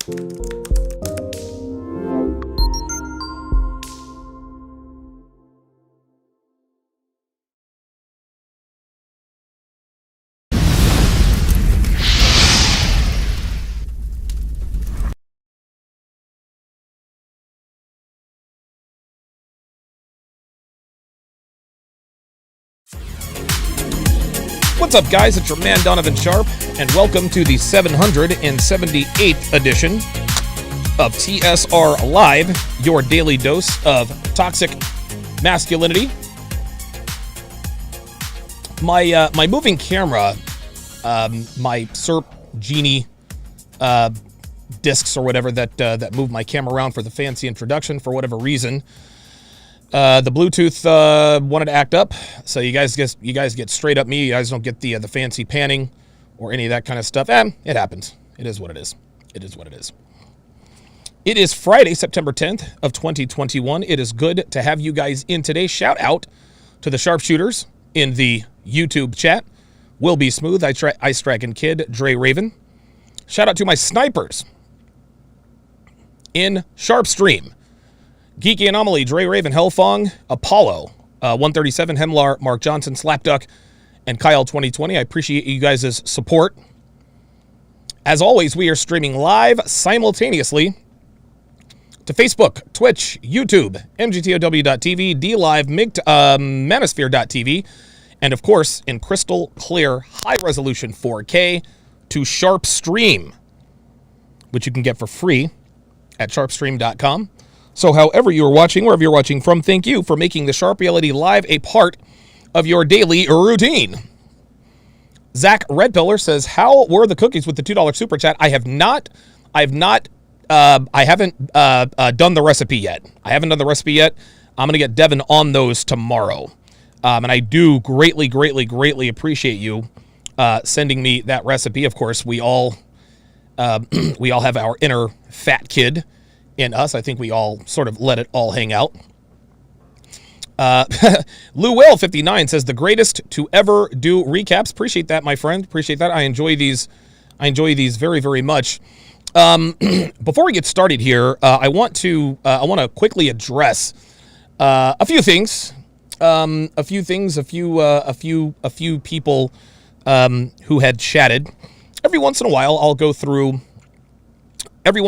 What's up, guys? It's your man, Donovan Sharp, and welcome to the 778th edition of TSR Live, your daily dose of toxic masculinity. My moving camera, my SERP Genie discs or whatever that move my camera around for the fancy introduction, for whatever reason, the Bluetooth wanted to act up, so you guys get straight up me. You guys don't get the fancy panning or any of that kind of stuff. It happens. It is what it is. It is what it is. It is Friday, September 10th of 2021. It is good to have you guys in today. Shout out to the sharpshooters in the YouTube chat. Will Be Smooth, Ice Dragon Kid, Dre Raven. Shout out to my snipers in Sharpstream. Geeky Anomaly, Dre Raven, Hellfong, Apollo, 137, Hemlar, Mark Johnson, Slapduck, and Kyle 2020. I appreciate you guys' support. As always, we are streaming live simultaneously to Facebook, Twitch, YouTube, MGTOW.tv, DLive, Manosphere.tv, and of course, in crystal clear, high-resolution 4K to Sharpstream, which you can get for free at sharpstream.com. So however you are watching, wherever you're watching from, thank you for making the Sharp Reality Live a part of your daily routine. Zach Redpillar says, how were the cookies with the $2 super chat? I haven't done the recipe yet. I'm going to get Devin on those tomorrow. And I do greatly, greatly, greatly appreciate you sending me that recipe. Of course, we all have our inner fat kid in us. I think we all sort of let it all hang out. Lou Whale 59 says, the greatest to ever do recaps. Appreciate that, my friend. Appreciate that. I enjoy these very, very much. Before we get started here, I want to quickly address a few things. A few people who had chatted. Every once in a while I will go through the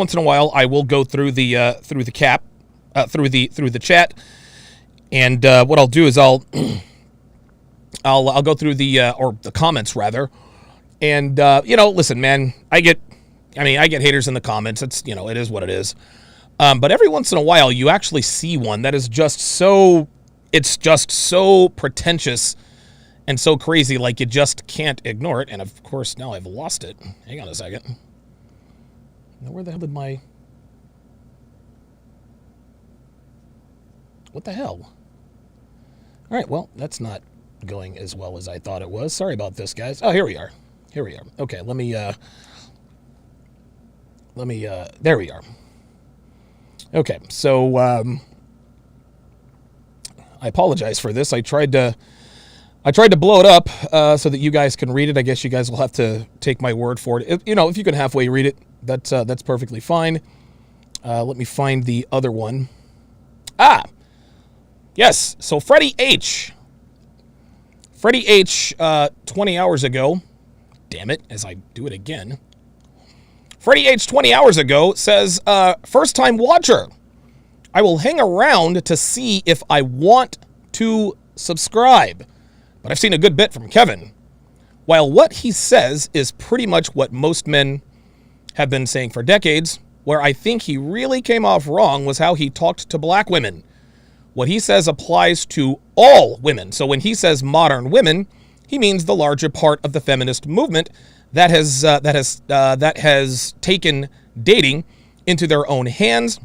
chat, and what I'll do is I'll go through the comments rather, and listen, man, I get haters in the comments. It is what it is. But every once in a while you actually see one that is just so pretentious and so crazy, like you just can't ignore it. And of course now I've lost it. Hang on a second. Now, where the hell did my... What the hell? All right, well, that's not going as well as I thought it was. Sorry about this, guys. Oh, here we are. Okay, let me, there we are. Okay, so, I apologize for this. I tried to blow it up so that you guys can read it. I guess you guys will have to take my word for it. If you can halfway read it, that's perfectly fine. Let me find the other one. Yes. So Freddie H, 20 hours ago. Damn it, as I do it again. Freddie H 20 hours ago says, first time watcher. I will hang around to see if I want to subscribe. But I've seen a good bit from Kevin. While what he says is pretty much what most men have been saying for decades, where I think he really came off wrong was how he talked to black women. What he says applies to all women. So when he says modern women, he means the larger part of the feminist movement that has taken dating into their own hands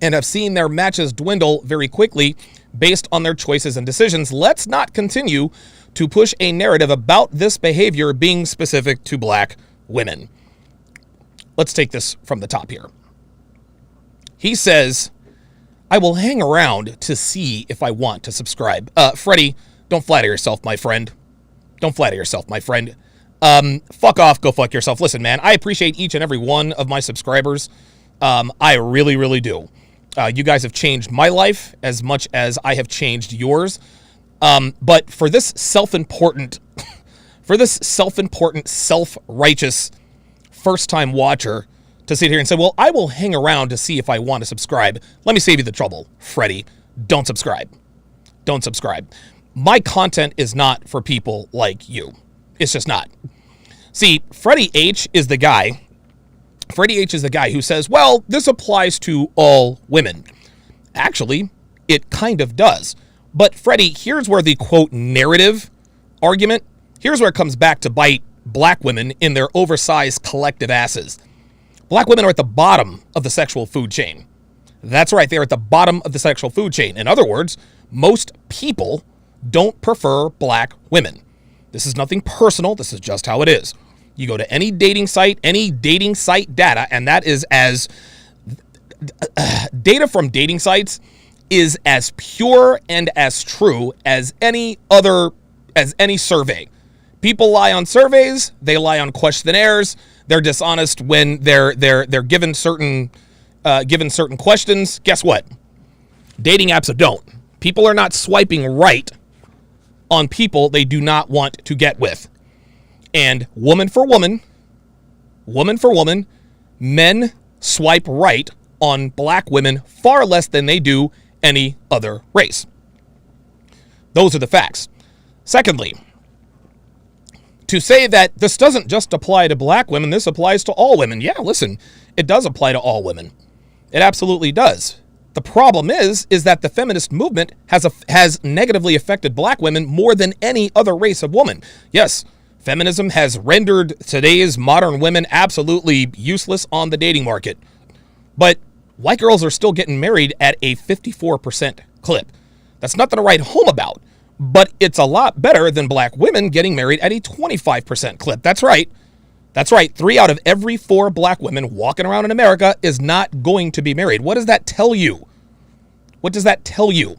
and have seen their matches dwindle very quickly based on their choices and decisions. Let's not continue to push a narrative about this behavior being specific to black women. Let's take this from the top here. He says, I will hang around to see if I want to subscribe. Freddie, don't flatter yourself, my friend. Fuck off, go fuck yourself. Listen, man, I appreciate each and every one of my subscribers. I really, really do. You guys have changed my life as much as I have changed yours. But for this self-important, self-righteous first-time watcher to sit here and say, well, I will hang around to see if I want to subscribe. Let me save you the trouble, Freddie. Don't subscribe. Don't subscribe. My content is not for people like you. It's just not. See, Freddie H is the guy who says, well, this applies to all women. Actually, it kind of does. But Freddie, here's where the quote narrative argument, here's where it comes back to bite black women in their oversized collective asses. Black women are at the bottom of the sexual food chain. That's right, they're at the bottom of the sexual food chain. In other words, most people don't prefer black women. This is nothing personal. This is just how it is. You go to any dating site data, and that is as data from dating sites is as pure and as true as any survey. People lie on surveys, they lie on questionnaires, they're dishonest when they're given certain questions. Guess what? Dating apps don't. People are not swiping right on people they do not want to get with. And woman for woman, men swipe right on black women far less than they do any other race. Those are the facts. Secondly, to say that this doesn't just apply to black women, this applies to all women. Yeah, listen, it does apply to all women. It absolutely does. The problem is that the feminist movement has negatively affected black women more than any other race of woman. Yes, feminism has rendered today's modern women absolutely useless on the dating market. But white girls are still getting married at a 54% clip. That's nothing to write home about, but it's a lot better than black women getting married at a 25% clip. That's right. That's right. 3 out of every 4 black women walking around in America is not going to be married. What does that tell you? What does that tell you?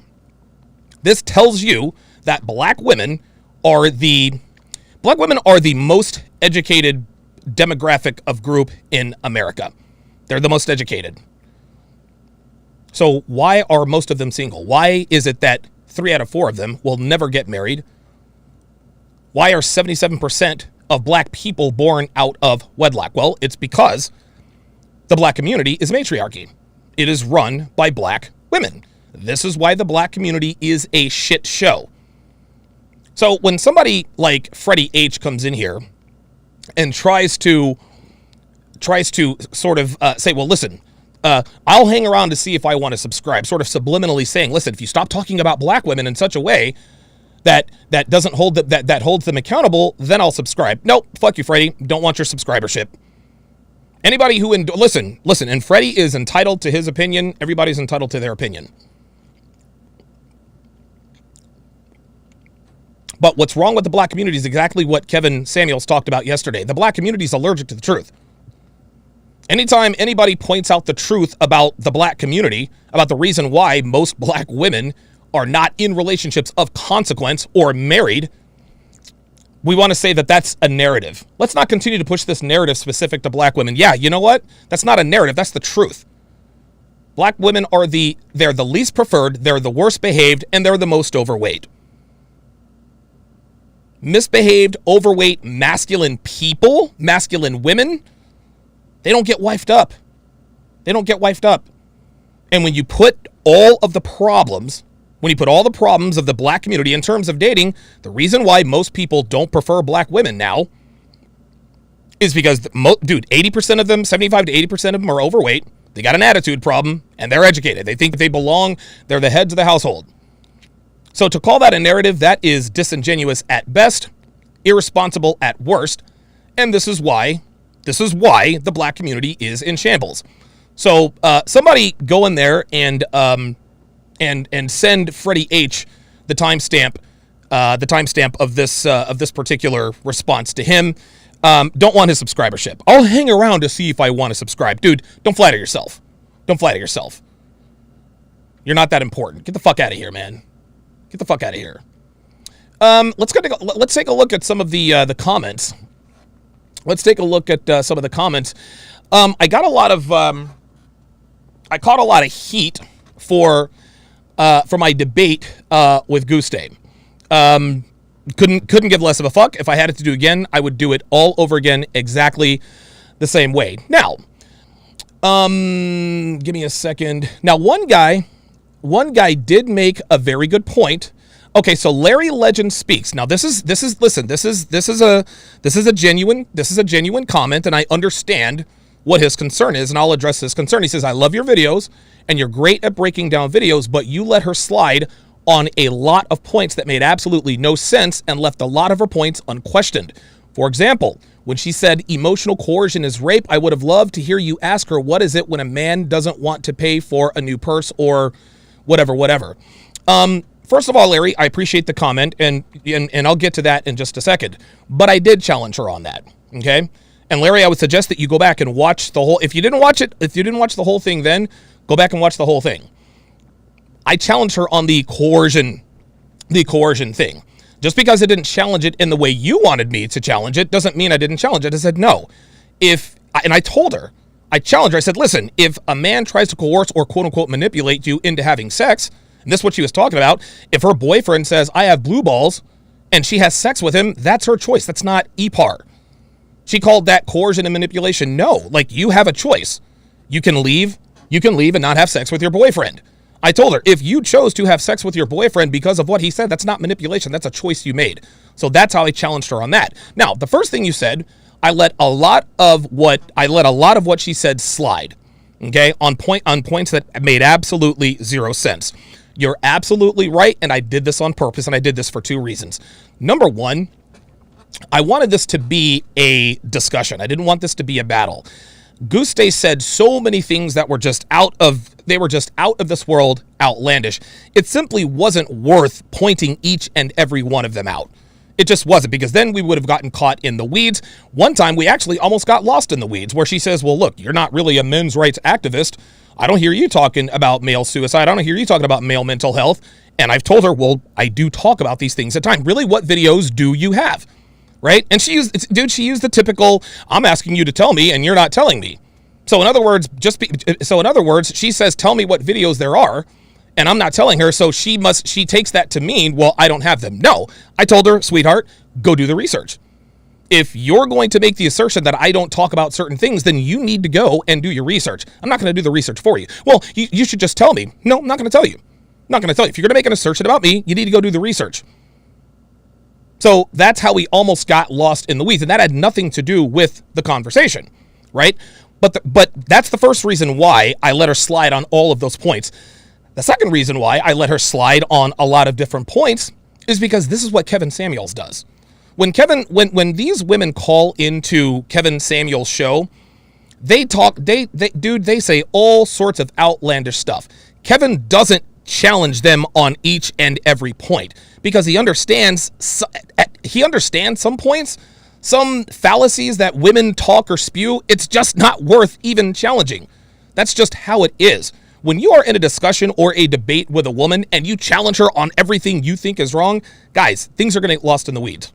This tells you that black women are the most educated demographic of group in America. They're the most educated. So why are most of them single? Why is it that 3 out of 4 of them will never get married? Why are 77% of black people born out of wedlock? Well, it's because the black community is matriarchy. It is run by black women. This is why the black community is a shit show. So when somebody like Freddie H comes in here and tries to sort of say, well, listen, I'll hang around to see if I want to subscribe, sort of subliminally saying, listen, if you stop talking about black women in such a way that doesn't hold that holds them accountable, then I'll subscribe. Nope, fuck you, Freddie. Don't want your subscribership. Anybody who listen, and Freddie is entitled to his opinion. Everybody's entitled to their opinion. But what's wrong with the black community is exactly what Kevin Samuels talked about yesterday. The black community is allergic to the truth. Anytime anybody points out the truth about the black community, about the reason why most black women are not in relationships of consequence or married, we want to say that that's a narrative. Let's not continue to push this narrative specific to black women. Yeah, you know what? That's not a narrative. That's the truth. Black women they're the least preferred, they're the worst behaved, and they're the most overweight. Misbehaved, overweight, masculine people, masculine women, they don't get wifed up. They don't get wifed up. And when you put all the problems of the black community in terms of dating, the reason why most people don't prefer black women now is because, 80% of them, 75 to 80% of them are overweight. They got an attitude problem, and they're educated. They think they belong. They're the heads of the household. So to call that a narrative, that is disingenuous at best, irresponsible at worst, and this is why the black community is in shambles. So somebody go in there and send Freddie H the timestamp of this particular response to him. Don't want his subscribership. I'll hang around to see if I want to subscribe. Dude, don't flatter yourself. Don't flatter yourself. You're not that important. Get the fuck out of here, man. Get the fuck out of here. Let's take a look at some of the comments. let's take a look at some of the comments. I got a lot of, I caught a lot of heat for my debate with Guste. Couldn't give less of a fuck. If I had it to do again, I would do it all over again, exactly the same way. Now, give me a second. Now, one guy did make a very good point. Okay, so Larry Legend speaks. Now, this is a genuine comment, and I understand what his concern is, and I'll address his concern. He says, I love your videos, and you're great at breaking down videos, but you let her slide on a lot of points that made absolutely no sense and left a lot of her points unquestioned. For example, when she said emotional coercion is rape, I would have loved to hear you ask her, what is it when a man doesn't want to pay for a new purse or whatever. First of all, Larry, I appreciate the comment, and I'll get to that in just a second. But I did challenge her on that, okay? And Larry, I would suggest that you go back and watch the whole. If you didn't watch the whole thing, then go back and watch the whole thing. I challenged her on the coercion thing. Just because I didn't challenge it in the way you wanted me to challenge it doesn't mean I didn't challenge it. I said no. And I told her, I challenged her. I said, listen, if a man tries to coerce or quote unquote manipulate you into having sex, and this is what she was talking about, if her boyfriend says, I have blue balls, and she has sex with him, that's her choice. That's not EPAR. She called that coercion and manipulation. No, like, you have a choice. You can leave and not have sex with your boyfriend. I told her, if you chose to have sex with your boyfriend because of what he said, that's not manipulation. That's a choice you made. So that's how I challenged her on that. Now, the first thing you said, I let a lot of what she said slide. Okay, on points that made absolutely zero sense. You're absolutely right, and I did this on purpose, and I did this for two reasons. Number one, I wanted this to be a discussion. I didn't want this to be a battle. Guste said so many things that were just out of this world, outlandish. It simply wasn't worth pointing each and every one of them out. It just wasn't, because then we would have gotten caught in the weeds. One time we actually almost got lost in the weeds, where she says, well, look, you're not really a men's rights activist. I don't hear you talking about male suicide. I don't hear you talking about male mental health. And I've told her, well, I do talk about these things at times. Really, what videos do you have? Right? And she used the typical, I'm asking you to tell me and you're not telling me. So in other words, she says, tell me what videos there are, and I'm not telling her, so she takes that to mean, well, I don't have them. No, I told her, sweetheart, go do the research. If you're going to make the assertion that I don't talk about certain things, then you need to go and do your research. I'm not going to do the research for you. Well, you should just tell me. No, I'm not going to tell you. I'm not going to tell you. If you're going to make an assertion about me, you need to go do the research. So that's how we almost got lost in the weeds, and that had nothing to do with the conversation, right? But that's the first reason why I let her slide on all of those points. The second reason why I let her slide on a lot of different points is because this is what Kevin Samuels does. When these women call into Kevin Samuels' show, they say all sorts of outlandish stuff. Kevin doesn't challenge them on each and every point because he understands some points, some fallacies that women talk or spew. It's just not worth even challenging. That's just how it is. When you are in a discussion or a debate with a woman and you challenge her on everything you think is wrong, guys, things are going to get lost in the weeds.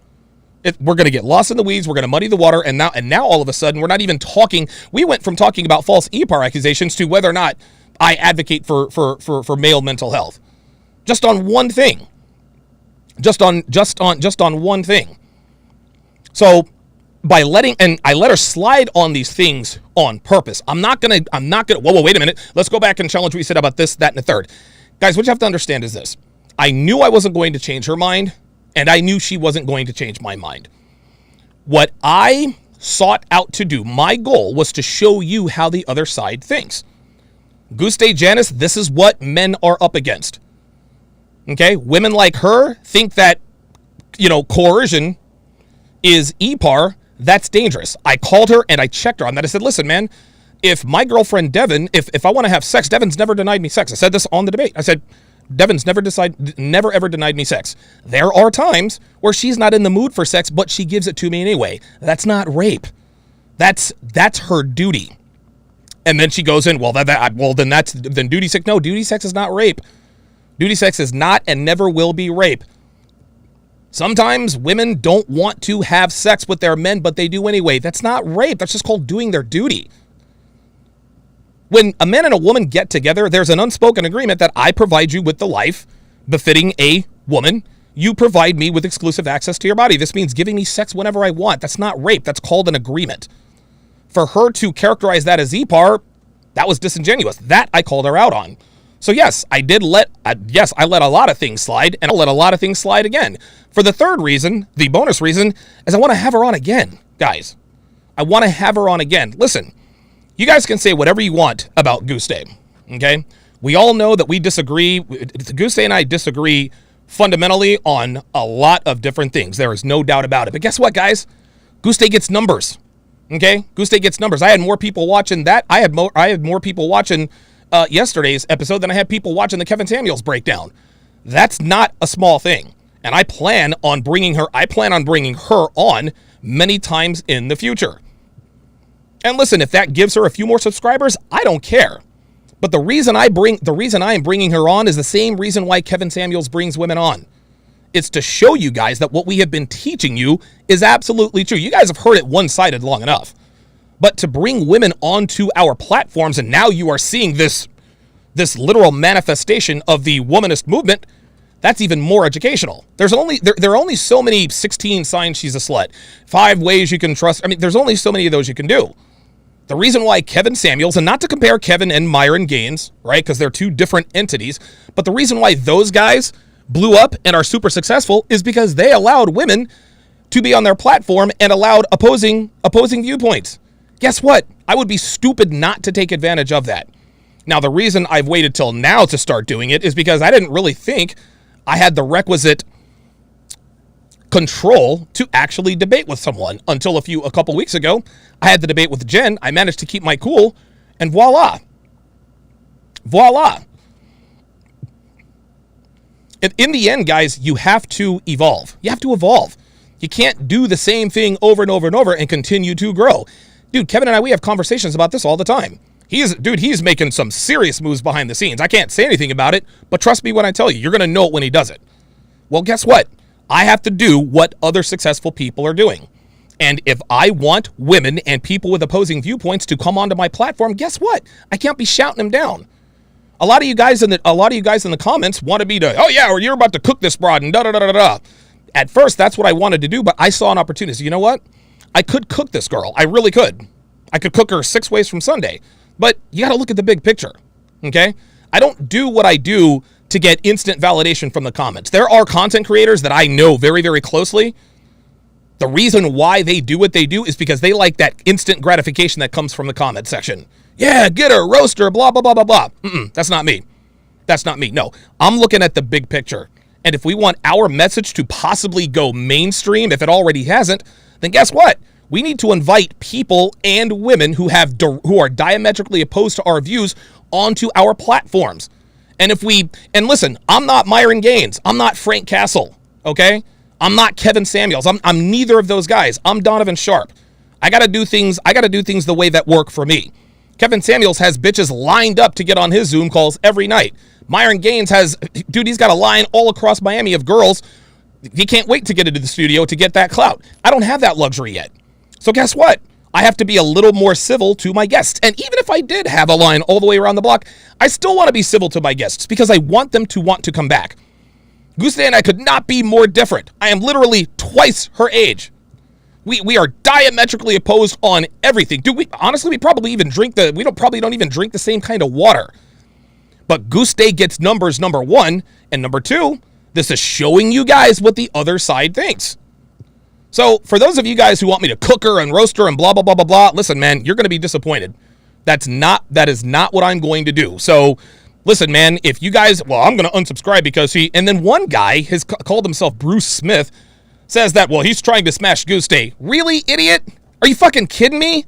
We're going to get lost in the weeds. We're going to muddy the water. And now all of a sudden, we're not even talking. We went from talking about false EPAR accusations to whether or not I advocate for male mental health. Just on one thing. Just on one thing. So I let her slide on these things on purpose. I'm not gonna, whoa, wait a minute. Let's go back and challenge what you said about this, that, and the third. Guys, what you have to understand is this. I knew I wasn't going to change her mind, and I knew she wasn't going to change my mind. What I sought out to do, my goal was to show you how the other side thinks. Guste Janice, this is what men are up against. Okay? Women like her think that, coercion is EPAR. That's dangerous. I called her and I checked her on that. I said, listen, man, if my girlfriend Devin, if I want to have sex, Devin's never denied me sex. I said this on the debate. I said, Devin's never ever denied me sex. There are times where she's not in the mood for sex, but she gives it to me anyway. That's not rape. That's her duty. And then she goes in, then duty sex. No, duty sex is not rape. Duty sex is not and never will be rape. Sometimes women don't want to have sex with their men, but they do anyway. That's not rape. That's just called doing their duty. When a man and a woman get together, there's an unspoken agreement that I provide you with the life befitting a woman. You provide me with exclusive access to your body. This means giving me sex whenever I want. That's not rape. That's called an agreement. For her to characterize that as EPAR, that was disingenuous. That I called her out on. So yes, I let a lot of things slide, and I'll let a lot of things slide again. For the third reason, the bonus reason, is I want to have her on again, guys. I want to have her on again. Listen, you guys can say whatever you want about Goose Day, okay? We all know that we disagree. Goose Day and I disagree fundamentally on a lot of different things. There is no doubt about it. But guess what, guys? Goose Day gets numbers, okay? Goose Day gets numbers. I had more people watching that. I had more people watching yesterday's episode than I had people watching the Kevin Samuels breakdown. That's not a small thing. And I plan on bringing her on many times in the future. And listen, if that gives her a few more subscribers, I don't care. But the reason I am bringing her on is the same reason why Kevin Samuels brings women on. It's to show you guys that what we have been teaching you is absolutely true. You guys have heard it one-sided long enough. But to bring women onto our platforms, and now you are seeing this literal manifestation of the womanist movement, that's even more educational. There are only so many 16 signs she's a slut, 5 ways you can trust. I mean, there's only so many of those you can do. The reason why Kevin Samuels, and not to compare Kevin and Myron Gaines, right, because they're two different entities, but the reason why those guys blew up and are super successful is because they allowed women to be on their platform and allowed opposing viewpoints. Guess what? I would be stupid not to take advantage of that. Now, the reason I've waited till now to start doing it is because I didn't really think I had the requisite control to actually debate with someone until a couple weeks ago. I had the debate with Jen. I managed to keep my cool, and voila. In the end, guys, you have to evolve. You have to evolve. You can't do the same thing over and over and over and continue to grow. Dude, Kevin and I, we have conversations about this all the time. He's making some serious moves behind the scenes. I can't say anything about it, but trust me when I tell you, you're going to know it when he does it. Well, guess what? I have to do what other successful people are doing. And if I want women and people with opposing viewpoints to come onto my platform, guess what? I can't be shouting them down. A lot of you guys in the comments wanted me to, oh yeah, or you're about to cook this broad and da da da da da. At first, that's what I wanted to do, but I saw an opportunity. So you know what? I could cook this girl. I really could. I could cook her 6 ways from Sunday. But you got to look at the big picture, okay? I don't do what I do to get instant validation from the comments. There are content creators that I know very, very closely. The reason why they do what they do is because they like that instant gratification that comes from the comment section. Yeah, get her, roast her, blah, blah, blah, blah, blah. That's not me. That's not me. No, I'm looking at the big picture. And if we want our message to possibly go mainstream, if it already hasn't, then guess what? We need to invite people and women who are diametrically opposed to our views onto our platforms. And listen, I'm not Myron Gaines. I'm not Frank Castle, okay? I'm not Kevin Samuels. I'm neither of those guys. I'm Donovan Sharp. I got to do things the way that work for me. Kevin Samuels has bitches lined up to get on his Zoom calls every night. Myron Gaines he's got a line all across Miami of girls. He can't wait to get into the studio to get that clout. I don't have that luxury yet. So guess what? I have to be a little more civil to my guests. And even if I did have a line all the way around the block, I still want to be civil to my guests because I want them to want to come back. Goose Day and I could not be more different. I am literally twice her age. We are diametrically opposed on everything. Dude, we probably don't even drink the same kind of water. But Goose Day gets numbers, number one, and number two, this is showing you guys what the other side thinks. So for those of you guys who want me to cook her and roast her and blah, blah, blah, blah, blah, listen, man, you're going to be disappointed. That is not what I'm going to do. So listen, man, if you guys, I'm going to unsubscribe because and then one guy has called himself Bruce Smith, says that, he's trying to smash Goose Day. Really, idiot? Are you fucking kidding me?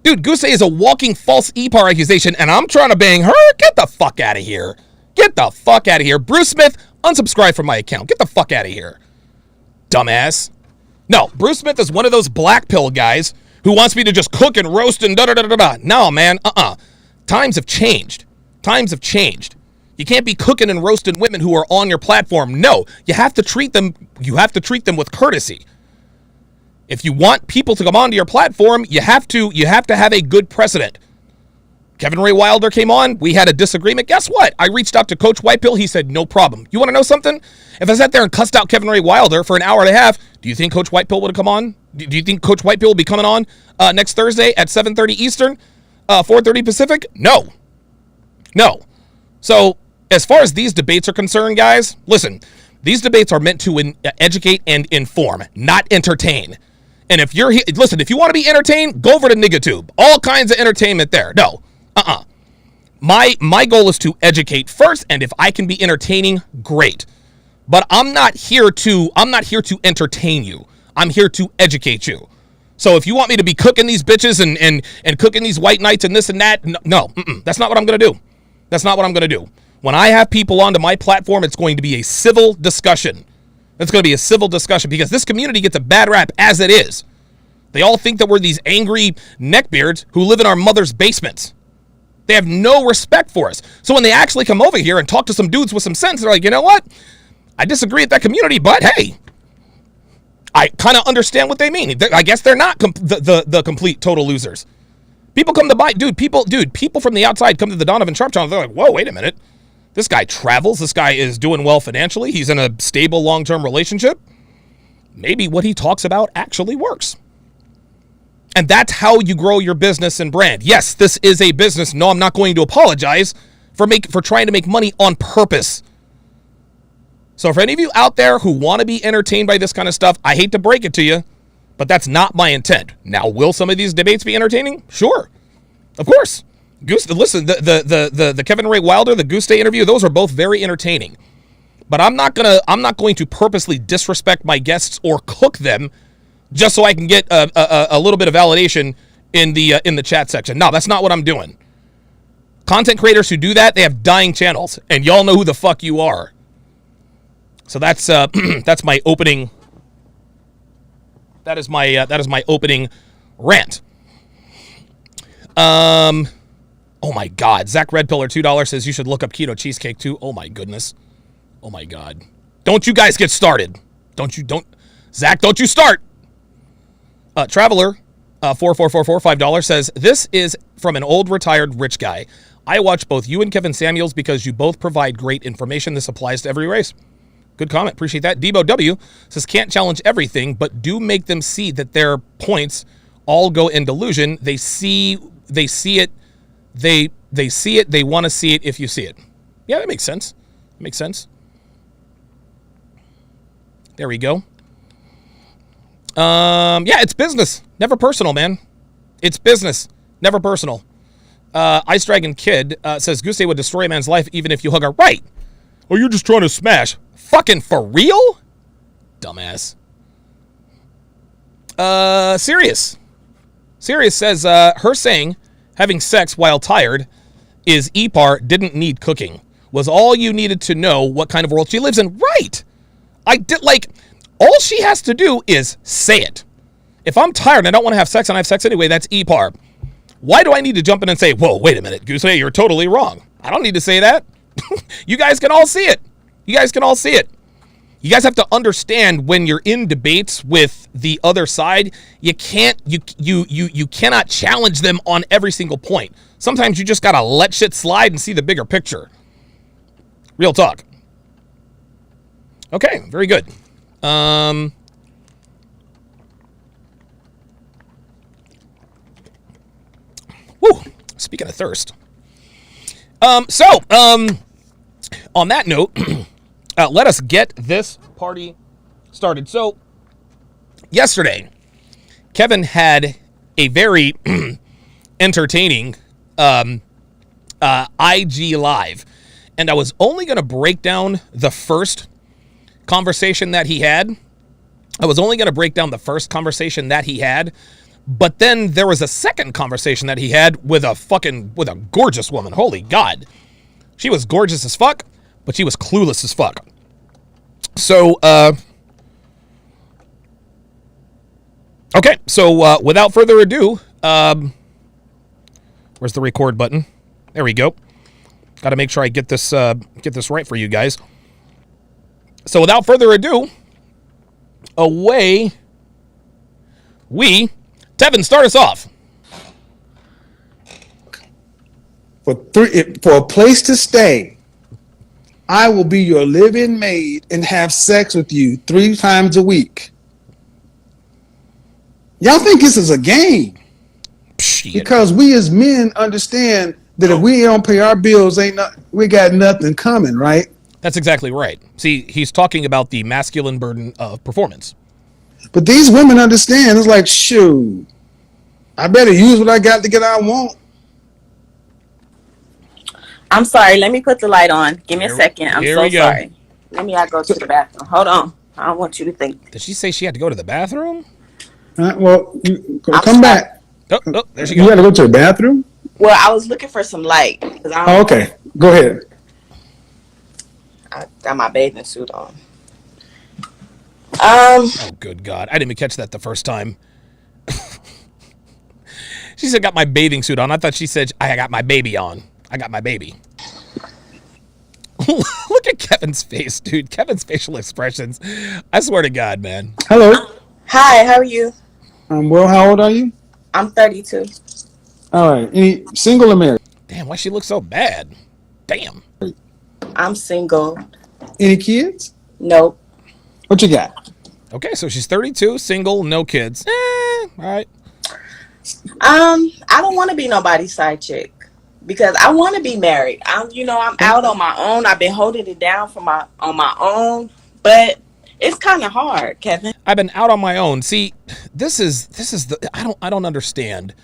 Dude, Goose Day is a walking false EPAR accusation, and I'm trying to bang her? Get the fuck out of here. Get the fuck out of here. Bruce Smith, unsubscribe from my account. Get the fuck out of here. Dumbass. No, Bruce Smith is one of those black pill guys who wants me to just cook and roast and da-da-da-da-da. No, man, Times have changed. You can't be cooking and roasting women who are on your platform. No, you have to treat them with courtesy. If you want people to come onto your platform, you have to have a good precedent. Kevin Ray Wilder came on. We had a disagreement. Guess what? I reached out to Coach Whitepill. He said, no problem. You want to know something? If I sat there and cussed out Kevin Ray Wilder for an hour and a half, do you think Coach Whitepill would have come on? Do you think Coach Whitepill will be coming on next Thursday at 7:30 Eastern, 4:30 Pacific? No. So as far as these debates are concerned, guys, listen, these debates are meant to educate and inform, not entertain. And if you're listen, if you want to be entertained, go over to NiggaTube. All kinds of entertainment there. No. My goal is to educate first, and if I can be entertaining, great. But I'm not here to entertain you. I'm here to educate you. So if you want me to be cooking these bitches and cooking these white knights and this and that, no, that's not what I'm going to do. That's not what I'm going to do. When I have people onto my platform, it's going to be a civil discussion. It's going to be a civil discussion because this community gets a bad rap as it is. They all think that we're these angry neckbeards who live in our mother's basements. They have no respect for us. So when they actually come over here and talk to some dudes with some sense, they're like, you know what? I disagree with that community, but hey, I kind of understand what they mean. I guess they're not the complete total losers. People come to buy, people from the outside come to the Donovan Sharp channel. They're like, whoa, wait a minute. This guy travels. This guy is doing well financially. He's in a stable long-term relationship. Maybe what he talks about actually works. And that's how you grow your business and brand. Yes, this is a business. No, I'm not going to apologize for trying to make money on purpose. So for any of you out there who want to be entertained by this kind of stuff, I hate to break it to you, but that's not my intent. Now, will some of these debates be entertaining? Sure. Of course. Listen, the Kevin Ray Wilder, the Goose Day interview, those are both very entertaining. But I'm not going to purposely disrespect my guests or cook them just so I can get a little bit of validation in the chat section. No, that's not what I'm doing. Content creators who do that, they have dying channels, and y'all know who the fuck you are. So that's my opening. That is my opening rant. Oh my God, Zach Redpillar $2 says you should look up keto cheesecake too. Oh my goodness. Oh my God. Don't you guys get started. Zach, don't you start. Traveler 4444 $5 says this is from an old retired rich guy. I watch both you and Kevin Samuels because you both provide great information. This applies to every race. Good comment. Appreciate that. Debo W says can't challenge everything, but do make them see that their points all go in delusion. They see it. They see it. They want to see it if you see it. Yeah, that makes sense. Makes sense. There we go. Yeah, it's business. Never personal, man. It's business. Never personal. Ice Dragon Kid says Goose Day would destroy a man's life even if you hug her. Right. Oh, you're just trying to smash. Fucking for real? Dumbass. Sirius. Sirius says her saying having sex while tired is EPAR didn't need cooking. Was all you needed to know what kind of world she lives in. Right. I did all she has to do is say it. If I'm tired and I don't want to have sex and I have sex anyway, that's EPAR. Why do I need to jump in and say, whoa, wait a minute, Goose, hey, you're totally wrong. I don't need to say that. You guys can all see it. You guys can all see it. You guys have to understand when you're in debates with the other side, you cannot challenge them on every single point. Sometimes you just got to let shit slide and see the bigger picture. Real talk. Okay, very good. Woo, speaking of thirst. On that note, let us get this party started. So, yesterday, Kevin had a very entertaining IG Live, and I was only going to break down the first conversation that he had. But then there was a second conversation that he had with a gorgeous woman. Holy God. She was gorgeous as fuck, but she was clueless as fuck. So, okay. So, without further ado, where's the record button? There we go. Got to make sure I get this right for you guys. So without further ado, away we. Tevin, start us off. For a place to stay, I will be your live-in maid and have sex with you 3 times a week. Y'all think this is a game? Shit. Because we as men understand that if we don't pay our bills, we got nothing coming, right? That's exactly right. See, he's talking about the masculine burden of performance. But these women understand. It's like, shoot, I better use what I got to get what I want. I'm sorry. Let me put the light on. Give me a second. I'm so sorry. Let me go to the bathroom. Hold on. I don't want you to think. Did she say she had to go to the bathroom? Well, come back. Oh, there she goes. You got to go to the bathroom? Well, I was looking for some light. Okay. Go ahead. I got my bathing suit on. Oh, good God. I didn't even catch that the first time. She said, got my bathing suit on. I thought she said, I got my baby on. I got my baby. Look at Kevin's face, dude. Kevin's facial expressions. I swear to God, man. Hello. Hi, how are you? Well, how old are you? I'm 32. All right. Any single or married? Damn, why she look so bad? Damn. I'm single. Any kids? Nope. What you got? Okay, so she's 32, single, no kids. All right. I don't want to be nobody's side chick because I want to be married. I'm out on my own. I've been holding it down on my own, but it's kind of hard, Kevin. I've been out on my own. See, this is the I don't understand.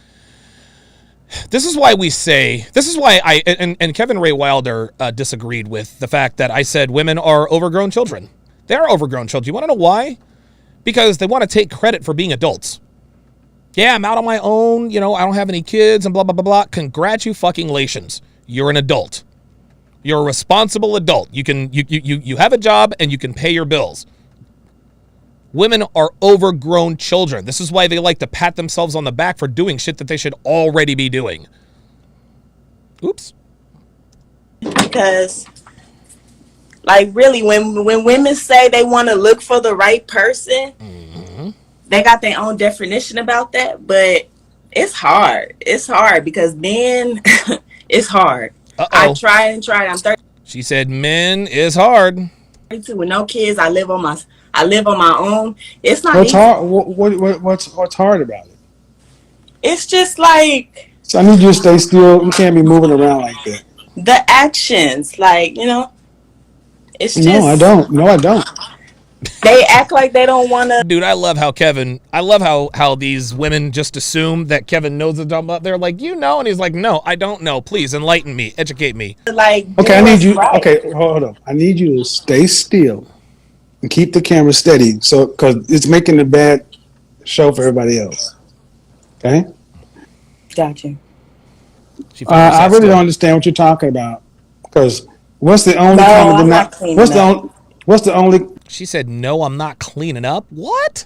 This is why and Kevin Ray Wilder disagreed with the fact that I said women are overgrown children. They are overgrown children. You want to know why? Because they want to take credit for being adults. Yeah, I'm out on my own. I don't have any kids and blah, blah, blah, blah. Congratulations. You're an adult. You're a responsible adult. You have a job and you can pay your bills. Women are overgrown children. This is why they like to pat themselves on the back for doing shit that they should already be doing. Oops. Because, really, when women say they want to look for the right person, they got their own definition about that. But it's hard. It's hard because men, it's hard. Uh-oh. I tried and tried. I'm 30. She said men is hard. 32 with no kids. I live on my own. It's not what's easy. hard. What's hard about it? It's just like. So I need you to stay still. You can't be moving around like that. The actions, it's just. No, I don't. They act like they don't want to. Dude, I love how these women just assume that Kevin knows the dumb up. They're like, and he's like, no, I don't know. Please enlighten me, educate me. Okay, I need you. Right. Okay, hold on. I need you to stay still and keep the camera steady, because it's making a bad show for everybody else. Okay. Gotcha. I really don't understand what you're talking about. Because what's the only What's the only? She said, no, I'm not cleaning up. What?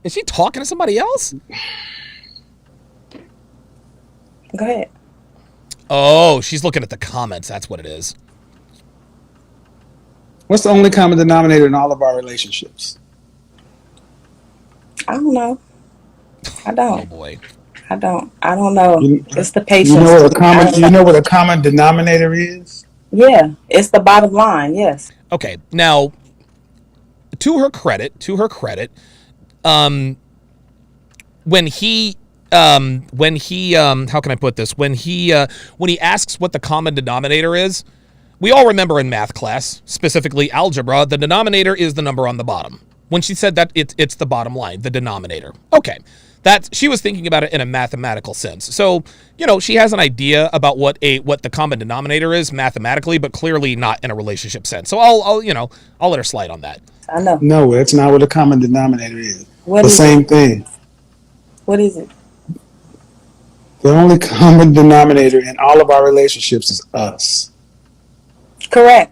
Is she talking to somebody else? Go ahead. Oh, she's looking at the comments. That's what it is. What's the only common denominator in all of our relationships? I don't know. I don't. Oh, boy. I don't know. It's the patience. You know what a common denominator is? Yeah, it's the bottom line. Yes. Okay, now, to her credit, when he how can I put this? When he asks what the common denominator is, we all remember in math class, specifically algebra, the denominator is the number on the bottom. When she said that, it's the bottom line, the denominator. Okay. She was thinking about it in a mathematical sense. So, she has an idea about what the common denominator is mathematically, but clearly not in a relationship sense. So I'll let her slide on that. I know. No, that's not what a common denominator is. What the is same it? Thing. What is it? The only common denominator in all of our relationships is us. Correct.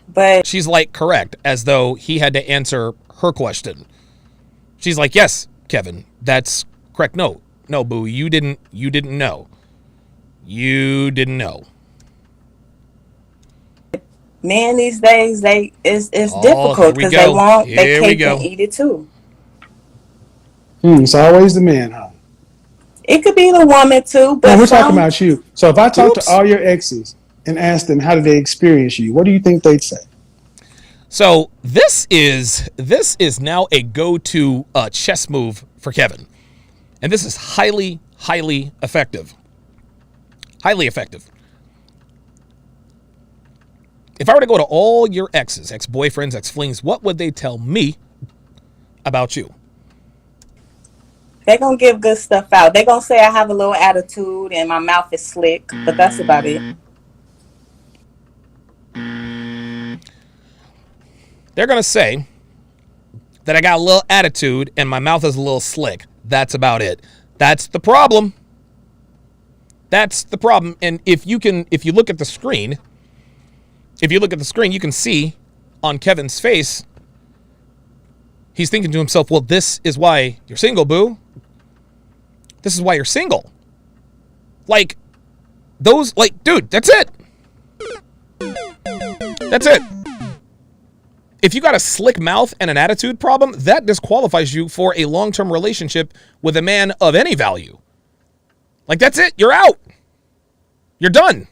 But she's like, correct, as though he had to answer her question. She's like, yes, Kevin, that's correct. No, boo, you didn't know. You didn't know. Men these days, it's Oh, here difficult we because go. they Here we cake go. and eat it too. It's always the man, huh? It could be the woman too, No, but we're talking some about you. So if I talk to Oops. all your exes and ask them how did they experience you, what do you think they'd say? So this is now a go-to chess move for Kevin, and this is highly effective. Highly effective. If I were to go to all your exes, ex-boyfriends, ex-flings, what would they tell me about you? they're gonna give good stuff out. They're gonna say I have a little attitude and my mouth is slick, but that's about it. They're going to say that I got a little attitude and my mouth is a little slick. That's about it. That's the problem. That's the problem. And if you look at the screen, you can see on Kevin's face, he's thinking to himself, well, this is why you're single, boo. This is why you're single. Like, dude, that's it. That's it. If you got a slick mouth and an attitude problem, that disqualifies you for a long-term relationship with a man of any value. Like, that's it. You're out. You're done.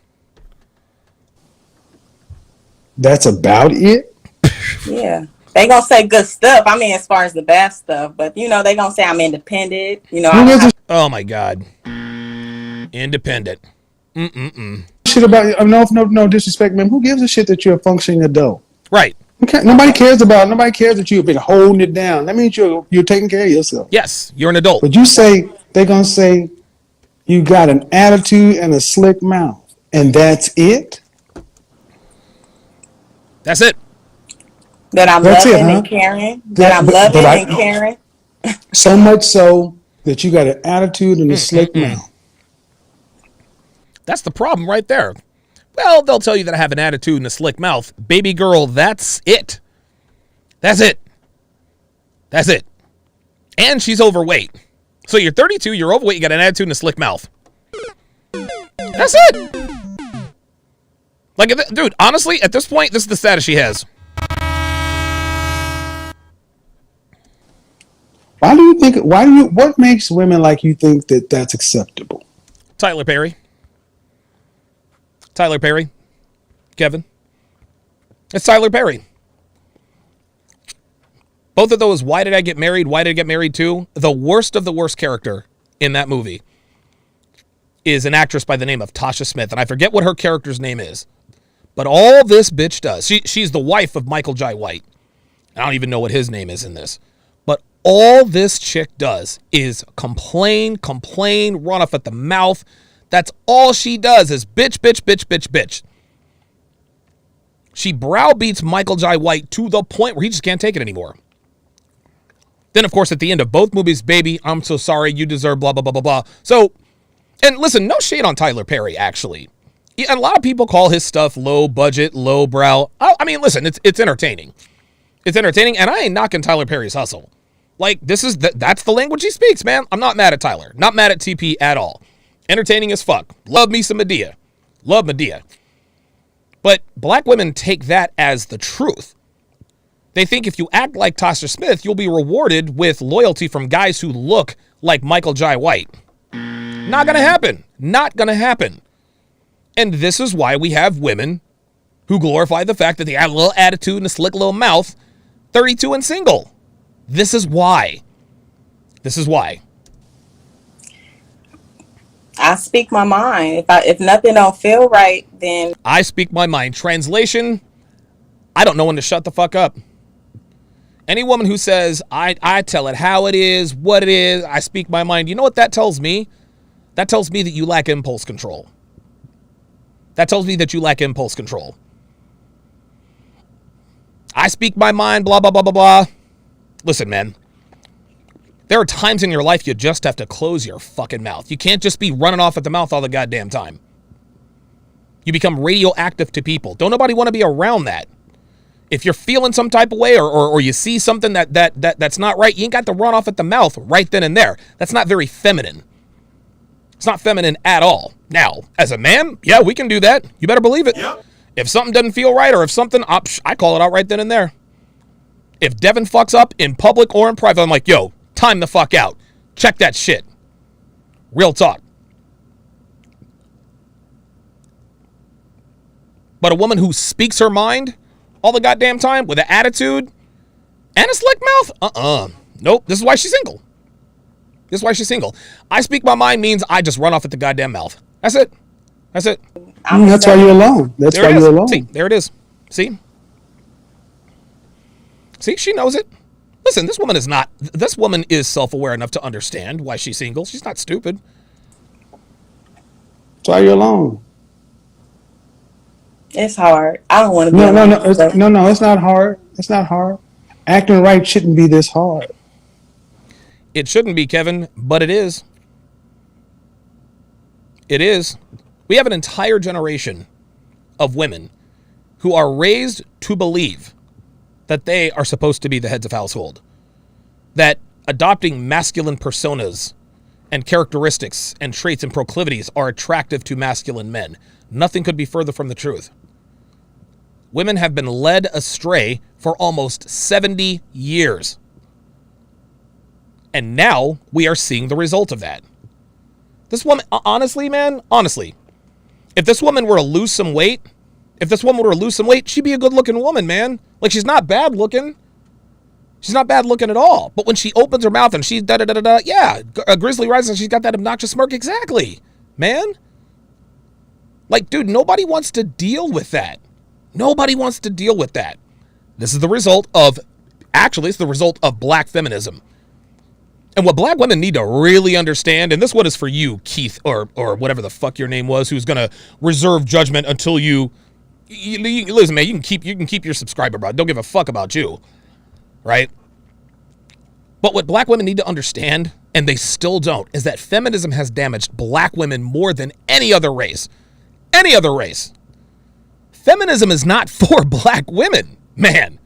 That's about it? Yeah. They gonna say good stuff. I mean, as far as the bad stuff, but they gonna say I'm independent. Oh my God. Independent. Shit about no disrespect, man. Who gives a shit that you're a functioning adult? Right. Okay. Nobody cares that you've been holding it down. That means you're taking care of yourself. Yes, you're an adult. But you say they're gonna say you got an attitude and a slick mouth, and that's it. That's it. That I'm That's loving it, huh? and caring. That I'm loving and caring. So much so that you got an attitude and a slick mouth. That's the problem right there. Well, they'll tell you that I have an attitude and a slick mouth. Baby girl, that's it. That's it. That's it. And she's overweight. So you're 32, you're overweight, you got an attitude and a slick mouth. That's it. Like, dude, honestly, at this point, this is the status she has. What makes women like you think that that's acceptable? Tyler Perry. Kevin. It's Tyler Perry. Both of those, Why Did I Get Married? Why Did I Get Married To? The worst of the worst character in that movie is an actress by the name of Tasha Smith, and I forget what her character's name is. But all this bitch does, she's the wife of Michael Jai White. I don't even know what his name is in this. But all this chick does is complain, run off at the mouth. That's all she does is bitch. She browbeats Michael Jai White to the point where he just can't take it anymore. Then, of course, at the end of both movies, baby, I'm so sorry, you deserve blah, blah, blah, blah, blah. So, and listen, no shade on Tyler Perry, actually. And a lot of people call his stuff low budget, low brow. I mean, listen, it's entertaining. It's entertaining, and I ain't knocking Tyler Perry's hustle. Like, that's the language he speaks, man. I'm not mad at Tyler. Not mad at TP at all. Entertaining as fuck. Love me some Medea. Love Medea. But black women take that as the truth. They think if you act like Tasha Smith, you'll be rewarded with loyalty from guys who look like Michael Jai White. Not gonna happen. Not gonna happen. And this is why we have women who glorify the fact that they have a little attitude and a slick little mouth, 32 and single. This is why. This is why. I speak my mind. If nothing don't feel right, then I speak my mind. Translation, I don't know when to shut the fuck up. Any woman who says, I tell it how it is, what it is, I speak my mind, you know what that tells me? That tells me that you lack impulse control. That tells me that you lack impulse control. I speak my mind, blah, blah, blah, blah, blah. Listen, man. There are times in your life you just have to close your fucking mouth. You can't just be running off at the mouth all the goddamn time. You become radioactive to people. Don't nobody want to be around that. If you're feeling some type of way or you see something that's not right, you ain't got to run off at the mouth right then and there. That's not very feminine. It's not feminine at all. Now, as a man, yeah, we can do that. You better believe it. Yep. If something doesn't feel right or if something, I call it out right then and there. If Devin fucks up in public or in private, I'm like, yo, time the fuck out. Check that shit. Real talk. But a woman who speaks her mind all the goddamn time with an attitude and a slick mouth, nope, this is why she's single. This is why she's single. I speak my mind means I just run off at the goddamn mouth. That's it. That's it. That's why you're alone. That's why you're alone. See, there it is. See? See, she knows it. Listen, this woman is self-aware enough to understand why she's single. She's not stupid. That's why you're alone. It's hard. I don't want to be alone. No, it's not hard. It's not hard. Acting right shouldn't be this hard. It shouldn't be, Kevin, but it is. It is. We have an entire generation of women who are raised to believe that they are supposed to be the heads of household, that adopting masculine personas and characteristics and traits and proclivities are attractive to masculine men. Nothing could be further from the truth. Women have been led astray for almost 70 years. And now we are seeing the result of that. This woman, honestly, man, if this woman were to lose some weight, she'd be a good looking woman, man. Like, she's not bad looking. She's not bad looking at all. But when she opens her mouth and she's da-da-da-da-da, yeah, a Grizzly Rising, she's got that obnoxious smirk. Exactly, man. Like, dude, nobody wants to deal with that. Nobody wants to deal with that. This is the result of, it's the result of black feminism. And what black women need to really understand, and this one is for you, Keith, or whatever the fuck your name was, who's going to reserve judgment until you listen, man, you can keep your subscriber, bro. Don't give a fuck about you, right? But what black women need to understand, and they still don't, is that feminism has damaged black women more than any other race. Any other race. Feminism is not for black women, man.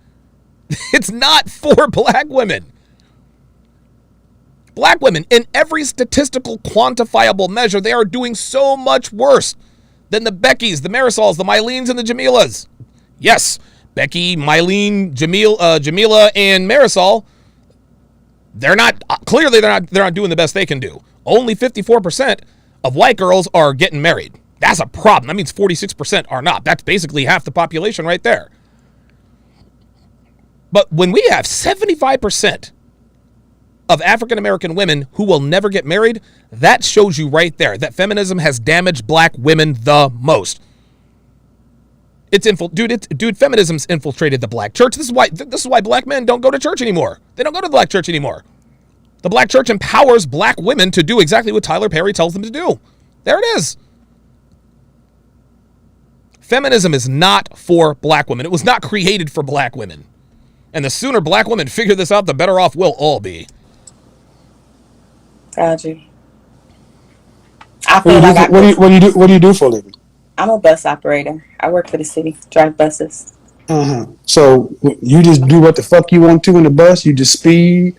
It's not for black women. Black women, in every statistical quantifiable measure, they are doing so much worse than the Beckys, the Marisols, the Myleens, and the Jamilas. Yes, Becky, Mylene, Jamila, and Marisol, they're not doing the best they can do. Only 54% of white girls are getting married. That's a problem. That means 46% are not. That's basically half the population right there. But when we have 75% of African-American women who will never get married, that shows you right there that feminism has damaged black women the most. Feminism's infiltrated the black church. This is why black men don't go to church anymore. They don't go to the black church anymore. The black church empowers black women to do exactly what Tyler Perry tells them to do. There it is. Feminism is not for black women. It was not created for black women. And the sooner black women figure this out, the better off we'll all be. Gotcha. What do you do for a living? I'm a bus operator. I work for the city, drive buses. So you just do what the fuck you want to in the bus? You just speed?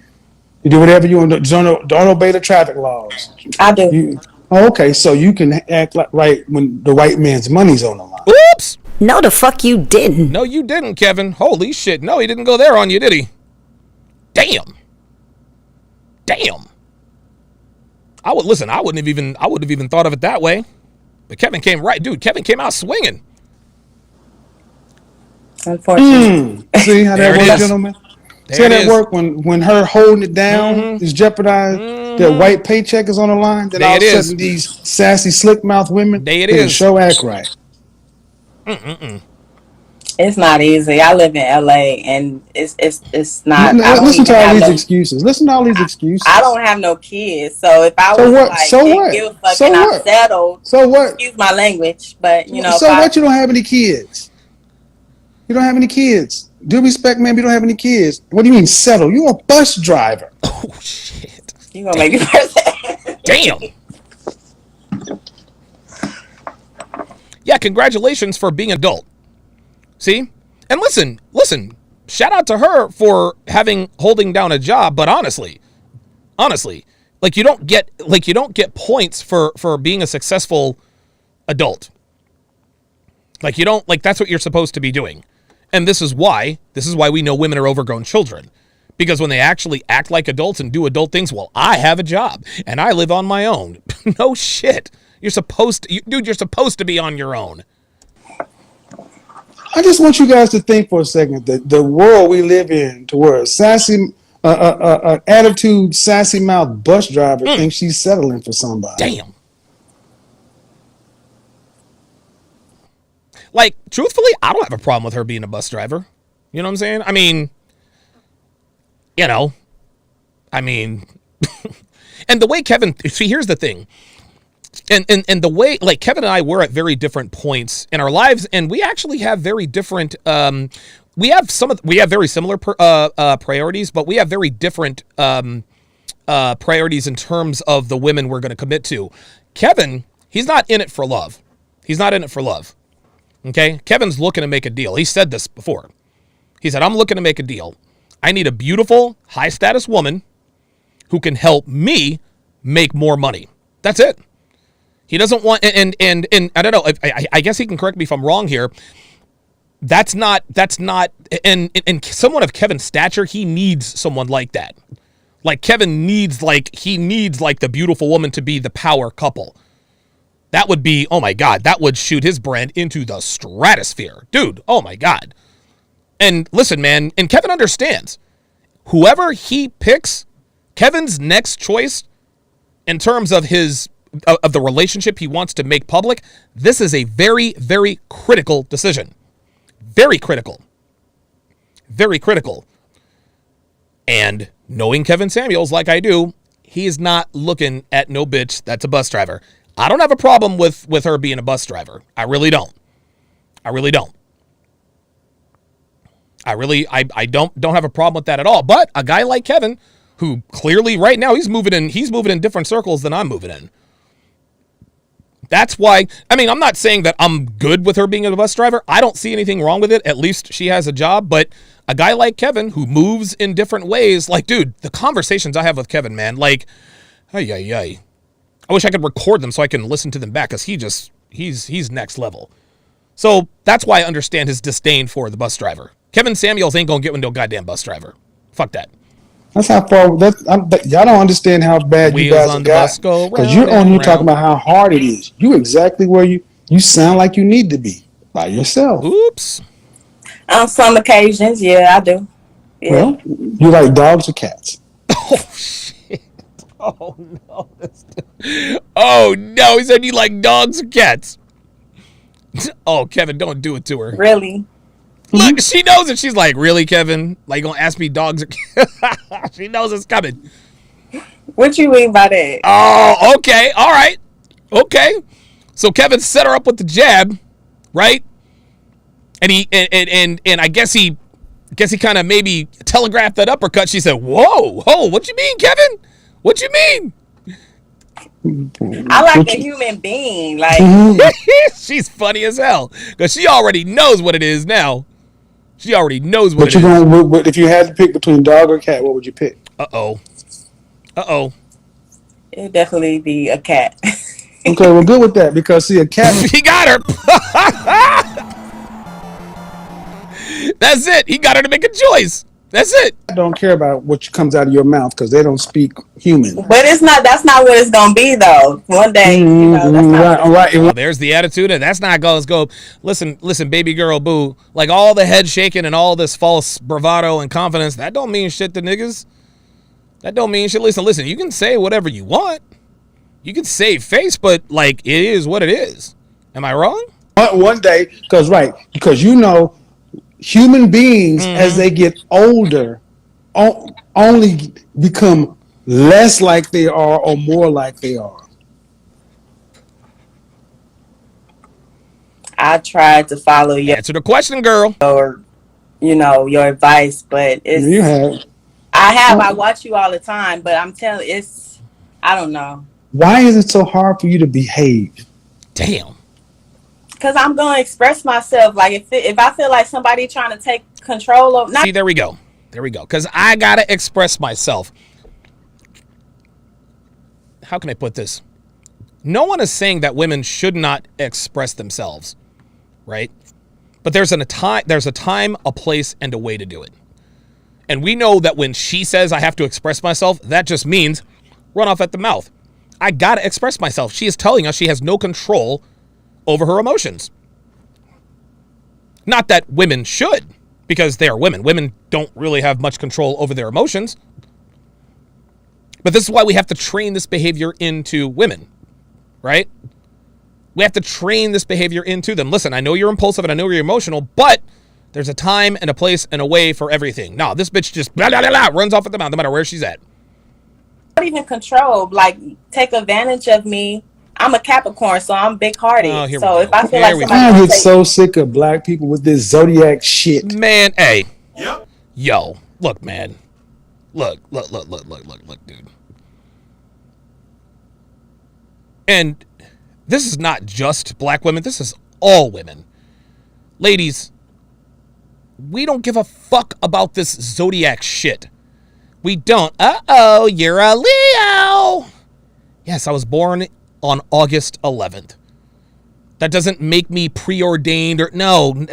You do whatever you want to, don't obey the traffic laws? I do. Okay, so you can act like right when the white man's money's on the line. Oops! No, the fuck you didn't. No, you didn't, Kevin. Holy shit. No, he didn't go there on you, did he? Damn. I wouldn't have even thought of it that way. But Kevin came out swinging. Unfortunately. See how that works, gentlemen? See how that work when her holding it down is jeopardized? Their white paycheck is on the line. Then all of a sudden these sassy, slick mouth women can show act right. It's not easy. I live in LA and it's not. Listen to all these excuses. I don't have no kids, so if I was I'm settled. So what? Excuse my language, but you know. So what? You don't have any kids. You don't have any kids. Due respect, man. You don't have any kids. What do you mean settle? You're a bus driver. Oh shit! You gonna make me person? Damn. Yeah, congratulations for being adult. See? And listen, shout out to her for holding down a job, but honestly, like you don't get points for being a successful adult. Like, you don't, like, that's what you're supposed to be doing. And this is why we know women are overgrown children. Because when they actually act like adults and do adult things, well, I have a job and I live on my own. No shit. You're supposed to, dude, you're supposed to be on your own. I just want you guys to think for a second that the world we live in, to where a sassy, attitude, sassy mouth bus driver thinks she's settling for somebody. Damn. Like, truthfully, I don't have a problem with her being a bus driver. You know what I'm saying? I mean, and the way Kevin, see, here's the thing. And the way, like, Kevin and I were at very different points in our lives, and we actually have very different, we have very similar priorities, but we have very different priorities in terms of the women we're going to commit to. Kevin, he's not in it for love. He's not in it for love. Okay? Kevin's looking to make a deal. He said this before. He said, I'm looking to make a deal. I need a beautiful, high-status woman who can help me make more money. That's it. He doesn't want, and I don't know, I guess he can correct me if I'm wrong here. That's not, and someone of Kevin's stature, he needs someone like that. Like, Kevin needs, he needs the beautiful woman to be the power couple. That would be, oh my God, that would shoot his brand into the stratosphere. Dude, oh my God. And listen, man, and Kevin understands. Whoever he picks, Kevin's next choice in terms of of the relationship he wants to make public, this is a very, very critical decision. Very critical. Very critical. And knowing Kevin Samuels like I do, he is not looking at no bitch that's a bus driver. I don't have a problem with her being a bus driver. I really don't. I really don't. I don't have a problem with that at all. But a guy like Kevin, who clearly right now he's moving in different circles than I'm moving in. That's why, I mean, I'm not saying that I'm good with her being a bus driver. I don't see anything wrong with it. At least she has a job. But a guy like Kevin who moves in different ways, like, dude, the conversations I have with Kevin, man, like, ay. I wish I could record them so I can listen to them back, because he's next level. So that's why I understand his disdain for the bus driver. Kevin Samuels ain't gonna get into a goddamn bus driver. Fuck that. That's how far. Y'all don't understand how bad Wheels you guys on have the bus got. go Because round you're on and here talking round. about how hard it is. You exactly where you sound like you need to be by yourself. Oops. On some occasions, yeah, I do. Yeah. Well, you like dogs or cats? Oh shit. Oh no. Oh no. He said you like dogs or cats. Oh, Kevin, don't do it to her. Really? Look, she knows it. She's like, really, Kevin? Like, you gonna ask me dogs or cats? She knows it's coming. What you mean by that? Oh, okay. All right. Okay. So Kevin set her up with the jab, right? And I guess he kind of maybe telegraphed that uppercut. She said, whoa, what you mean, Kevin? What you mean? I like a human being. Like, She's funny as hell, because she already knows what it is now. She already knows what But it is. But if you had to pick between dog or cat, what would you pick? Uh-oh. it'd definitely be a cat. Okay, we're good with that, because see, a cat. He got her. That's it. He got her to make a choice. That's it. Don't care about what comes out of your mouth because they don't speak human. But that's not what it's gonna be though. One day, that's not Right. Well, there's the attitude, and that's not going to go. Listen, baby girl, boo. Like, all the head shaking and all this false bravado and confidence, that don't mean shit to niggas. That don't mean shit. Listen, you can say whatever you want. You can save face, but, like, it is what it is. Am I wrong? One day, because you know, human beings as they get older only become less like they are or more like they are. I tried to follow Answer the question, girl. your advice, but it's You have. I watch you all the time, but I'm telling I don't know. Why is it so hard for you to behave? Damn. Because I'm gonna express myself. Like if I feel like somebody trying to take control of, See, there we go. Because I gotta express myself. How can I put this? No one is saying that women should not express themselves, right? But there's a time, a place, and a way to do it. And we know that when she says I have to express myself, that just means run off at the mouth. I gotta express myself. She is telling us she has no control over her emotions. Not that women should, because they are women. Women don't really have much control over their emotions. But this is why we have to train this behavior into women, right? We have to train this behavior into them. Listen, I know you're impulsive and I know you're emotional, but there's a time and a place and a way for everything. No, this bitch just blah, blah, blah, blah, runs off at the mouth no matter where she's at. Not even control, like take advantage of me. I'm a Capricorn, so I'm big-hearted. Oh, So if I feel Here like we go. I somebody get so sick of black people with this zodiac shit. Man, hey. Yep. Yo, look, man. Look, dude. And this is not just black women. This is all women. Ladies, we don't give a fuck about this zodiac shit. We don't. Uh-oh, you're a Leo. Yes, I was born on August 11th. That doesn't make me preordained or... No.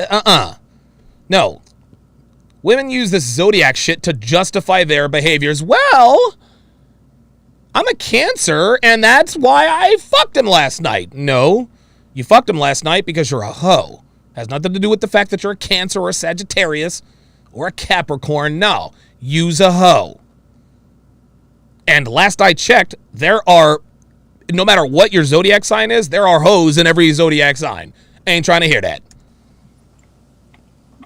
No. Women use this zodiac shit to justify their behaviors. Well, I'm a Cancer, and that's why I fucked him last night. No. You fucked him last night because you're a hoe. Has nothing to do with the fact that you're a Cancer or a Sagittarius or a Capricorn. No. Use a hoe. And last I checked, there are, no matter what your zodiac sign is, there are hoes in every zodiac sign. Ain't trying to hear that.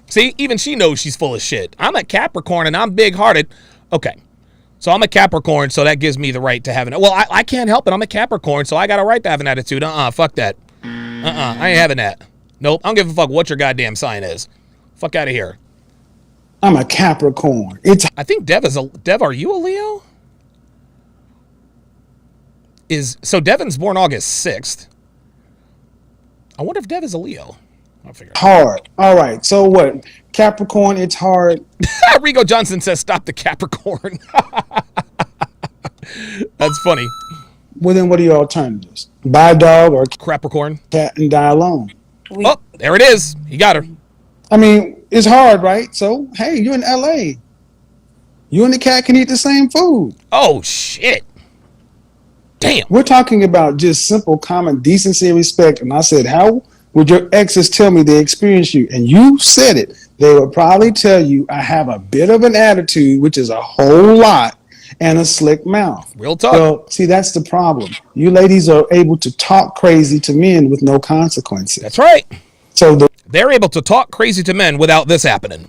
See, even she knows she's full of shit. I'm a Capricorn and I'm big-hearted. Okay, so I'm a Capricorn, so that gives me the right to have an... Well, I can't help it. I'm a Capricorn, so I got a right to have an attitude. Fuck that. I ain't having that. Nope, I don't give a fuck what your goddamn sign is. Fuck out of here. I'm a Capricorn. I think Dev, are you a Leo? So Devin's born August 6th. I wonder if Dev is a Leo. I'll figure it out. Hard. All right. So what? Capricorn, it's hard. Rigo Johnson says stop the Capricorn. That's funny. Well, then what are your alternatives? Buy a dog or Capricorn. cat and die alone. Oh, there it is. He got her. I mean, it's hard, right? So, hey, you're in LA. You and the cat can eat the same food. Oh, shit. Damn. We're talking about just simple common decency and respect. And I said, how would your exes tell me they experienced you? And you said it. They would probably tell you I have a bit of an attitude, which is a whole lot, and a slick mouth. Real talk. Well, see, that's the problem. You ladies are able to talk crazy to men with no consequences. That's right. So they're able to talk crazy to men without this happening.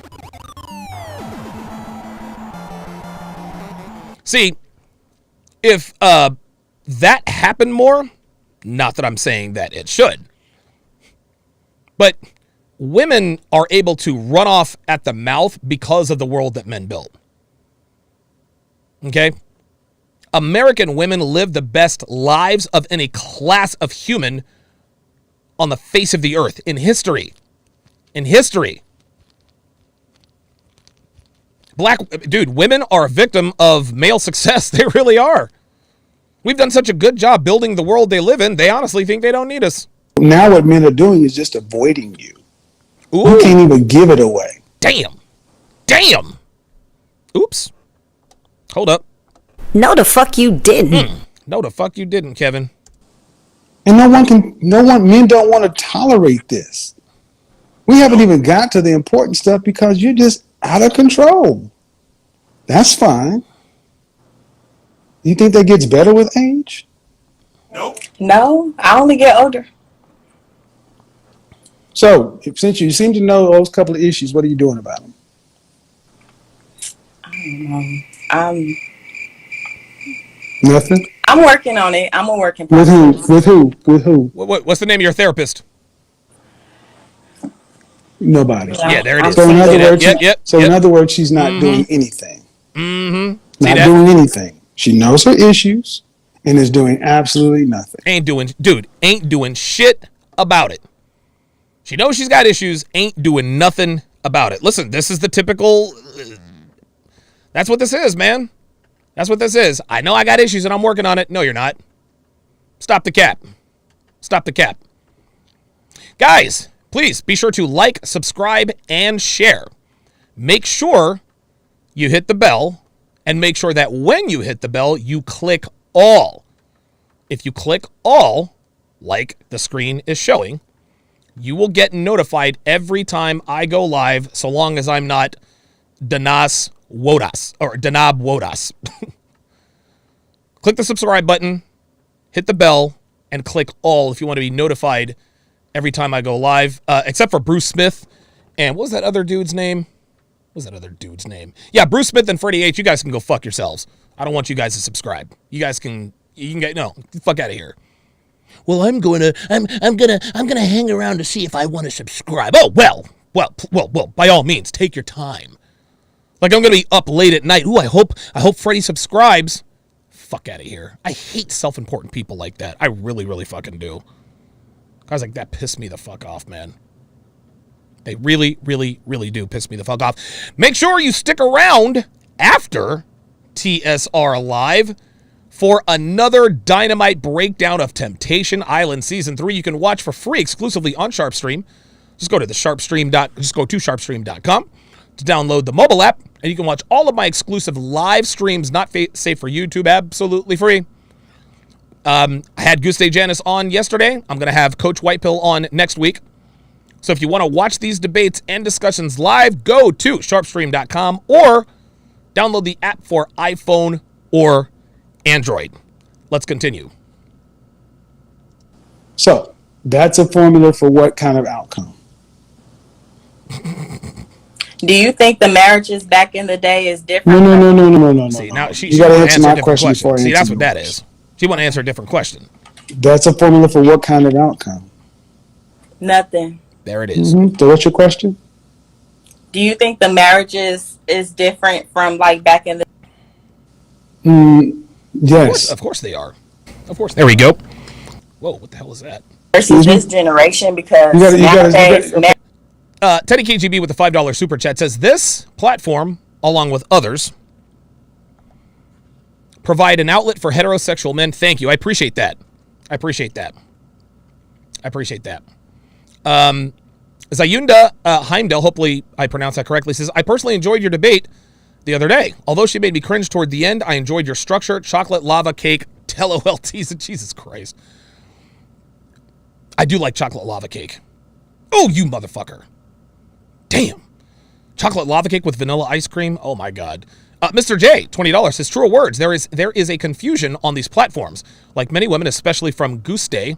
See, if that happened more, not that I'm saying that it should, but women are able to run off at the mouth because of the world that men built. Okay? American women live the best lives of any class of human on the face of the earth in history. In history. Women are a victim of male success. They really are. We've done such a good job building the world they live in, they honestly think they don't need us. now what men are doing is just avoiding you. Ooh. You can't even give it away. Damn. Oops. Hold up. No, the fuck you didn't. No, the fuck you didn't, Kevin. And men don't want to tolerate this. We haven't even got to the important stuff because you're just out of control. That's fine. You think that gets better with age? No, I only get older. So, since you seem to know those couple of issues, what are you doing about them? Nothing? I'm working on it. I'm a work in With progress. who? With who? What's the name of your therapist? Nobody. Yeah, there it is. So in other words, Yep. in other words, she's not doing anything. Mm-hmm. Not doing anything. She knows her issues and is doing absolutely nothing. Ain't doing shit about it. She knows she's got issues, ain't doing nothing about it. Listen, this is the typical... That's what this is, man. That's what this is. I know I got issues and I'm working on it. No, you're not. Stop the cap. Stop the cap. Guys, Please be sure to like, subscribe, and share. Make sure you hit the bell, and make sure that when you hit the bell, you click all. If you click all, like the screen is showing, you will get notified every time I go live, so long as I'm not Danab Wodas. Click the subscribe button, hit the bell, and click all if you want to be notified every time I go live, except for Bruce Smith. And what was that other dude's name? Yeah, Bruce Smith and Freddie H. You guys can go fuck yourselves. I don't want you guys to subscribe. You can get, no, get the fuck out of here. Well, I'm gonna hang around to see if I want to subscribe. Oh, well, by all means, take your time. Like, I'm gonna be up late at night. Ooh, I hope Freddie subscribes. Fuck out of here. I hate self-important people like that. I really, really fucking do. Guys like that piss me the fuck off, man. They really, really, really do piss me the fuck off. Make sure you stick around after TSR Live for another dynamite breakdown of Temptation Island Season 3. You can watch for free exclusively on SharpStream. Just go to sharpstream.com to download the mobile app, and you can watch all of my exclusive live streams, not safe for YouTube, absolutely free. I had Guste Janis on yesterday. I'm going to have Coach Whitepill on next week. So if you want to watch these debates and discussions live, go to sharpstream.com or download the app for iPhone or Android. Let's continue. So that's a formula for what kind of outcome? Do you think the marriages back in the day is different? No. See, now she you got to answer my question before I See, answer that's what that yours. is. She want to answer a different question. That's a formula for what kind of outcome? Nothing. There it is. Mm-hmm. So what's your question? Do you think the marriages is different from like back in the Yes. Of course they are. Of course. There we go. Whoa, what the hell is that? versus this generation? Because You gotta- nowadays, okay. Teddy KGB with the $5 super chat says, this platform, along with others, provide an outlet for heterosexual men. Thank you. I appreciate that. Zayunda Heimdall, hopefully I pronounced that correctly, says, I personally enjoyed your debate the other day. Although she made me cringe toward the end, I enjoyed your structure, chocolate lava cake, LOL tease, Jesus Christ. I do like chocolate lava cake. Oh, you motherfucker. Damn. Chocolate lava cake with vanilla ice cream. Oh my God. Mr. J, $20 says, truer words. There is a confusion on these platforms. Like many women, especially from Guste,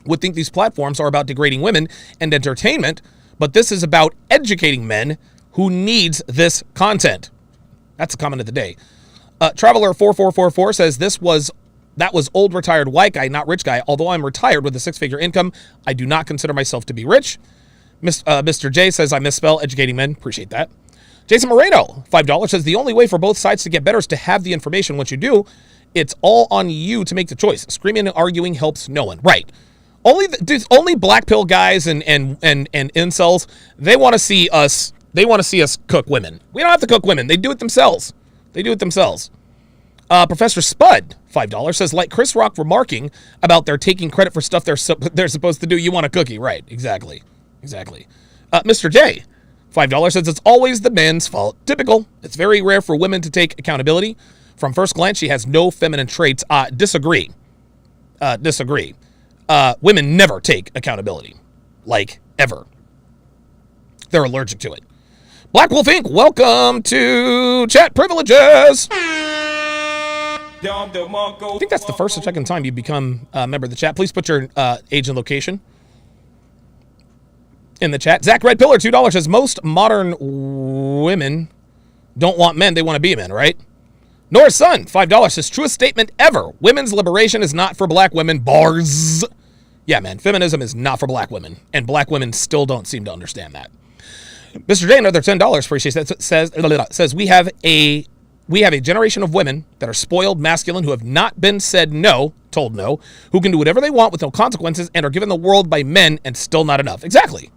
would think these platforms are about degrading women and entertainment, but this is about educating men who needs this content. That's a comment of the day. Traveler4444 says, that was old retired white guy, not rich guy. Although I'm retired with a six-figure income, I do not consider myself to be rich. Mr. J says, I misspell educating men. Appreciate that. Jason Moreno, $5 says, the only way for both sides to get better is to have the information. Once you do, it's all on you to make the choice. Screaming and arguing helps no one. Right. Only black pill guys and incels, they want to see us cook women. We don't have to cook women. They do it themselves. Professor Spud, $5 says, like Chris Rock remarking about their taking credit for stuff they're supposed to do. You want a cookie. Right. Exactly. Mr. J, $5 says, it's always the men's fault. Typical. It's very rare for women to take accountability. From first glance, she has no feminine traits. Disagree. Women never take accountability. Like, ever. They're allergic to it. Black Wolf Inc., welcome to Chat Privileges. I think that's the first or second time you become a member of the chat. Please put your age and location in the chat. Zach Red Pillar, $2 says, most modern women don't want men, they want to be men, right? Nora's Son, $5 says, truest statement ever. Women's liberation is not for black women. Bars. Yeah, man, feminism is not for black women, and black women still don't seem to understand that. Mr. J, another $10, appreciate that, says we have a generation of women that are spoiled, masculine, who have not been told no, who can do whatever they want with no consequences, and are given the world by men and still not enough. Exactly.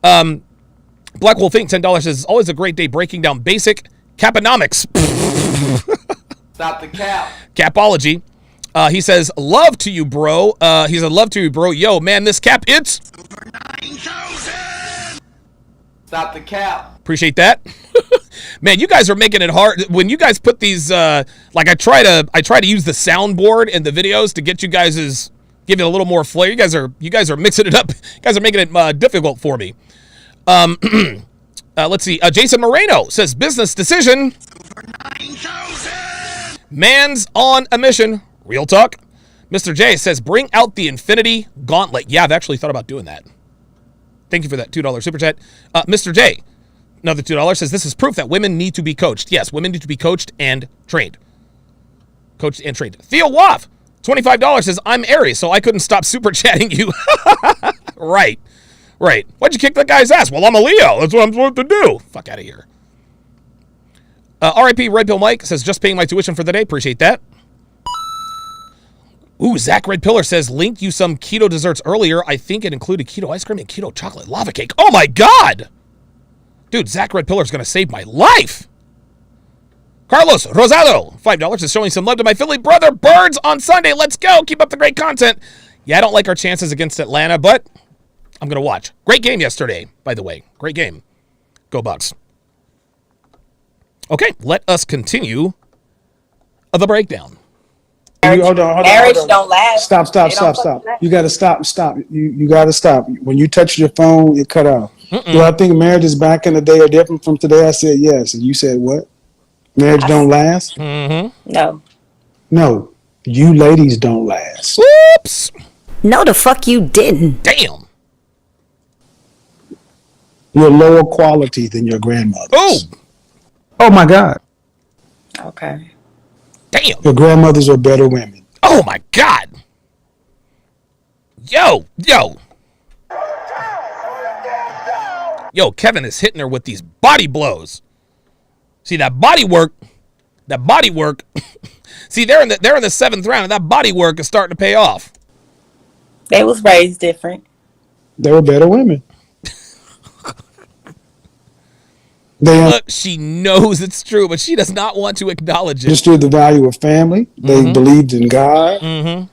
Black Wolf Inc., $10 says, it's always a great day breaking down basic caponomics. Stop the cap. Capology. He says, love to you, bro. He said, love to you, bro. Yo, man, this cap, it's over 9,000. Stop the cap. Appreciate that. Man, you guys are making it hard. When you guys put these, like I try to use the soundboard and the videos to get you guys' give it a little more flair. You guys are mixing it up. You guys are making it difficult for me. Let's see. Jason Moreno says business decision. Over 9,000. Man's on a mission. Real talk. Mr. J says bring out the Infinity Gauntlet. Yeah, I've actually thought about doing that. Thank you for that $2 super chat. Mr. J, another $2 says this is proof that women need to be coached. Yes, women need to be coached and trained. Coached and trained. Theo Waff, $25 says I'm Aries, so I couldn't stop super chatting you. Right. Why'd you kick that guy's ass? Well, I'm a Leo. That's what I'm supposed to do. Fuck out of here. RIP Red Pill Mike says just paying my tuition for the day. Appreciate that. Ooh, Zach Red Pillar says linked you some keto desserts earlier. I think it included keto ice cream and keto chocolate lava cake. Oh my God. Dude, Zach Red Pillar is going to save my life. Carlos Rosado, $5 is showing some love to my Philly brother. Birds on Sunday. Let's go. Keep up the great content. Yeah, I don't like our chances against Atlanta, but I'm going to watch. Great game yesterday, by the way. Great game. Go Bucks. Okay, let us continue the breakdown. Hold on. Don't last. Stop. You got to stop. You got to stop. When you touch your phone, it cut off. Do I think marriages back in the day are different from today? I said yes. And you said what? Marriage don't last? No. No. You ladies don't last. Whoops. No, the fuck you didn't. Damn. You're lower quality than your grandmother. Oh, my God. Okay. Damn. Your grandmothers are better women. Oh, my God. Yo. Yo, Kevin is hitting her with these body blows. See, that body work. See, they're in the seventh round, and that body work is starting to pay off. They was raised different. They were better women. Look, she knows it's true, but she does not want to acknowledge it. Understood the value of family. They believed in God.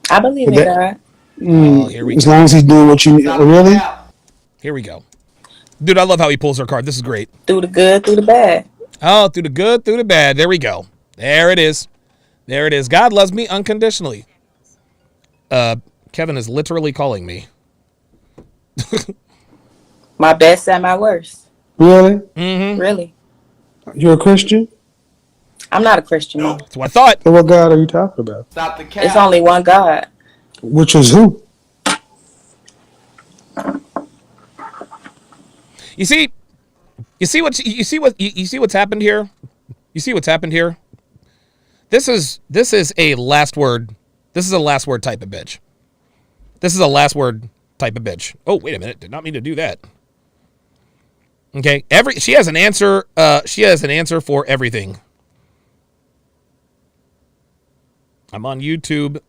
I believe in God. Oh, here we As go. long as he's doing what you need. Really? Here we go. Dude, I love how he pulls her card. This is great. Through the good, through the bad. Oh, through the good, through the bad. There we go. There it is. God loves me unconditionally. Kevin is literally calling me. My best and my worst. Really? Really. You're a Christian? I'm not a Christian. No. That's what I thought. So what God are you talking about? Stop the cap. It's only one God. Which is who? You see what's happened here? You see what's happened here? This is a last word. This is a last word type of bitch. Oh, wait a minute. Did not mean to do that. Okay. She has an answer. She has an answer for everything. I'm on YouTube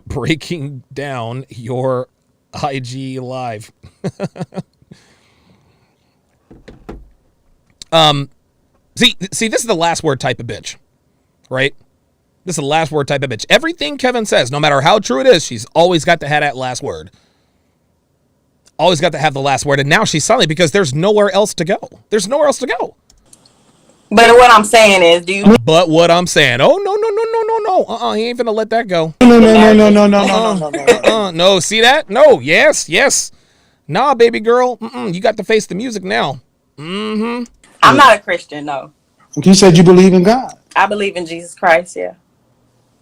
breaking down your IG live. See, this is the last word type of bitch, right? This is the last word type of bitch. Everything Kevin says, no matter how true it is, she's always got to have that last word. Always got to have the last word. And now she's silent because there's nowhere else to go. There's nowhere else to go. But what I'm saying is, But what I'm saying, oh, no. He ain't gonna let that go. No. No, see that? No, yes. Nah, baby girl. You got to face the music now. I'm not a Christian, no. You said you believe in God. I believe in Jesus Christ, yeah.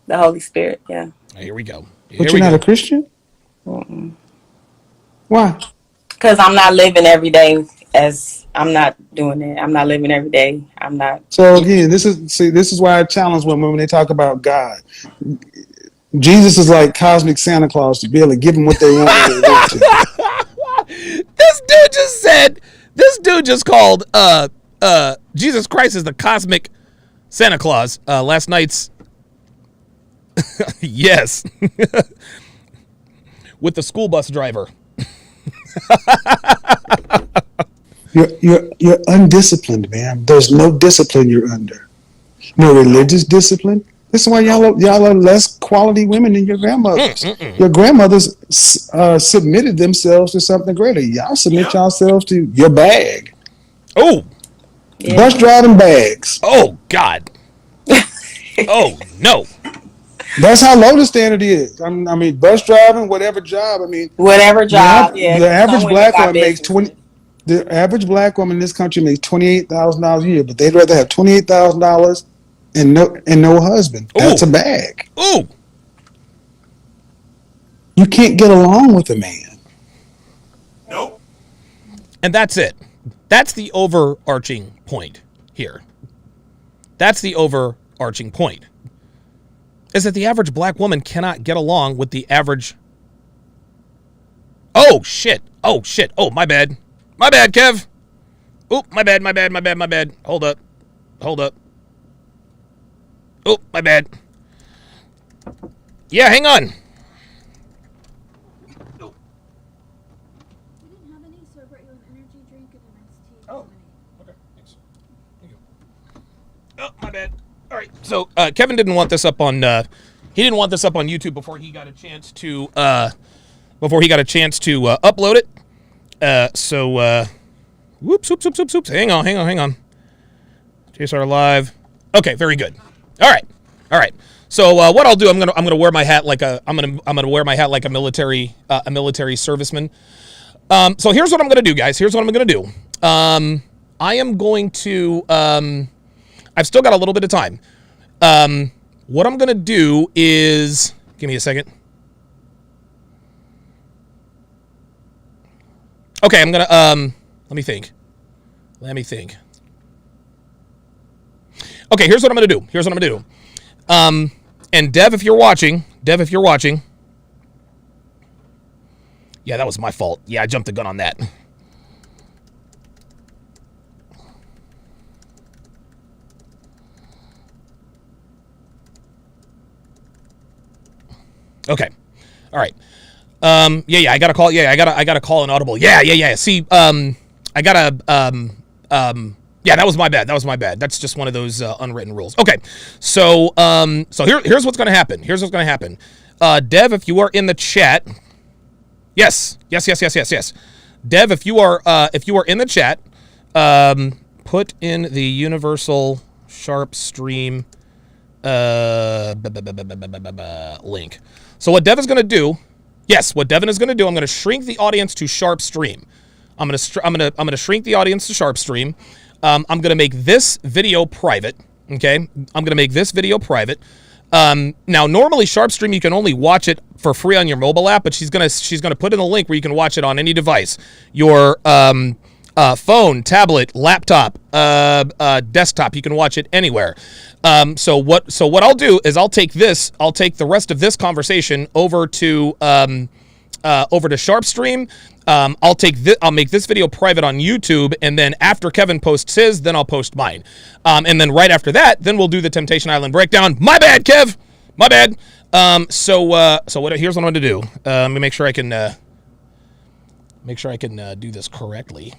The Holy Spirit, yeah. Here we go. But you're not a Christian? Why? Because I'm not living every day I'm not doing it. I'm not living every day. I'm not. So again, this is why I challenge women when they talk about God. Jesus is like cosmic Santa Claus to be able to give them what they want. This dude just called Jesus Christ is the cosmic Santa Claus. Last night's yes. With the school bus driver. You're undisciplined, man. There's no discipline you're under. No religious discipline, This is why y'all are less quality women than your grandmothers. Your grandmothers submitted themselves to something greater. Y'all submit yourselves to your bag. Oh, Yeah. Bus driving bags. oh God. Oh no. That's how low the standard is. I mean, bus driving, whatever job. I mean, Whatever job, yeah. the 'Cause some average women black got woman makes businesses. 20. The average black woman in this country makes $28,000 a year, but they'd rather have $28,000 and no husband. Ooh. That's a bag. Ooh. You can't get along with a man. And that's it. That's the overarching point here. That's the overarching point. Is that the average black woman cannot get along with the average. Oh shit. Oh shit. Oh, my bad. My bad, Kev. Oh, my bad. Hold up. Oh, my bad. Yeah, hang on. Oh, okay. Thanks. Thank you. Oh, my bad. All right. So Kevin didn't want this up on YouTube before he got a chance to upload it. Whoops. Hang on. JSR live. Okay, very good. All right. So what I'll do, I'm gonna wear my hat like a military serviceman. So here's what I'm gonna do, guys. Here's what I'm gonna do. I am going to. I've still got a little bit of time. What I'm gonna do is, give me a second. Okay, I'm gonna let me think. Okay, here's what I'm gonna do. And Dev, if you're watching, yeah, that was my fault. Yeah, I jumped the gun on that. Okay, all right. Yeah, I got to call. Yeah, I got to call an audible. Yeah. See, I got to. Yeah, that was my bad. That's just one of those unwritten rules. Okay, so here's what's gonna happen. Dev, if you are in the chat, yes. Dev, if you are in the chat, put in the Universal Sharp Stream link. So what Dev is gonna do? Yes, what Devin is gonna do? I'm gonna shrink the audience to Sharp Stream. I'm gonna shrink the audience to Sharp Stream. I'm going to make this video private, okay? I'm going to make this video private. Now, normally, Sharpstream, you can only watch it for free on your mobile app, but she's gonna put in a link where you can watch it on any device. Your phone, tablet, laptop, desktop, you can watch it anywhere. So what I'll do is I'll take the rest of this conversation over to Sharpstream. I'll make this video private on YouTube, and then after Kevin posts his, then I'll post mine. And then right after that, then we'll do the Temptation Island breakdown. My bad, Kev. My bad. So here's what I'm going to do. Let me make sure I can do this correctly.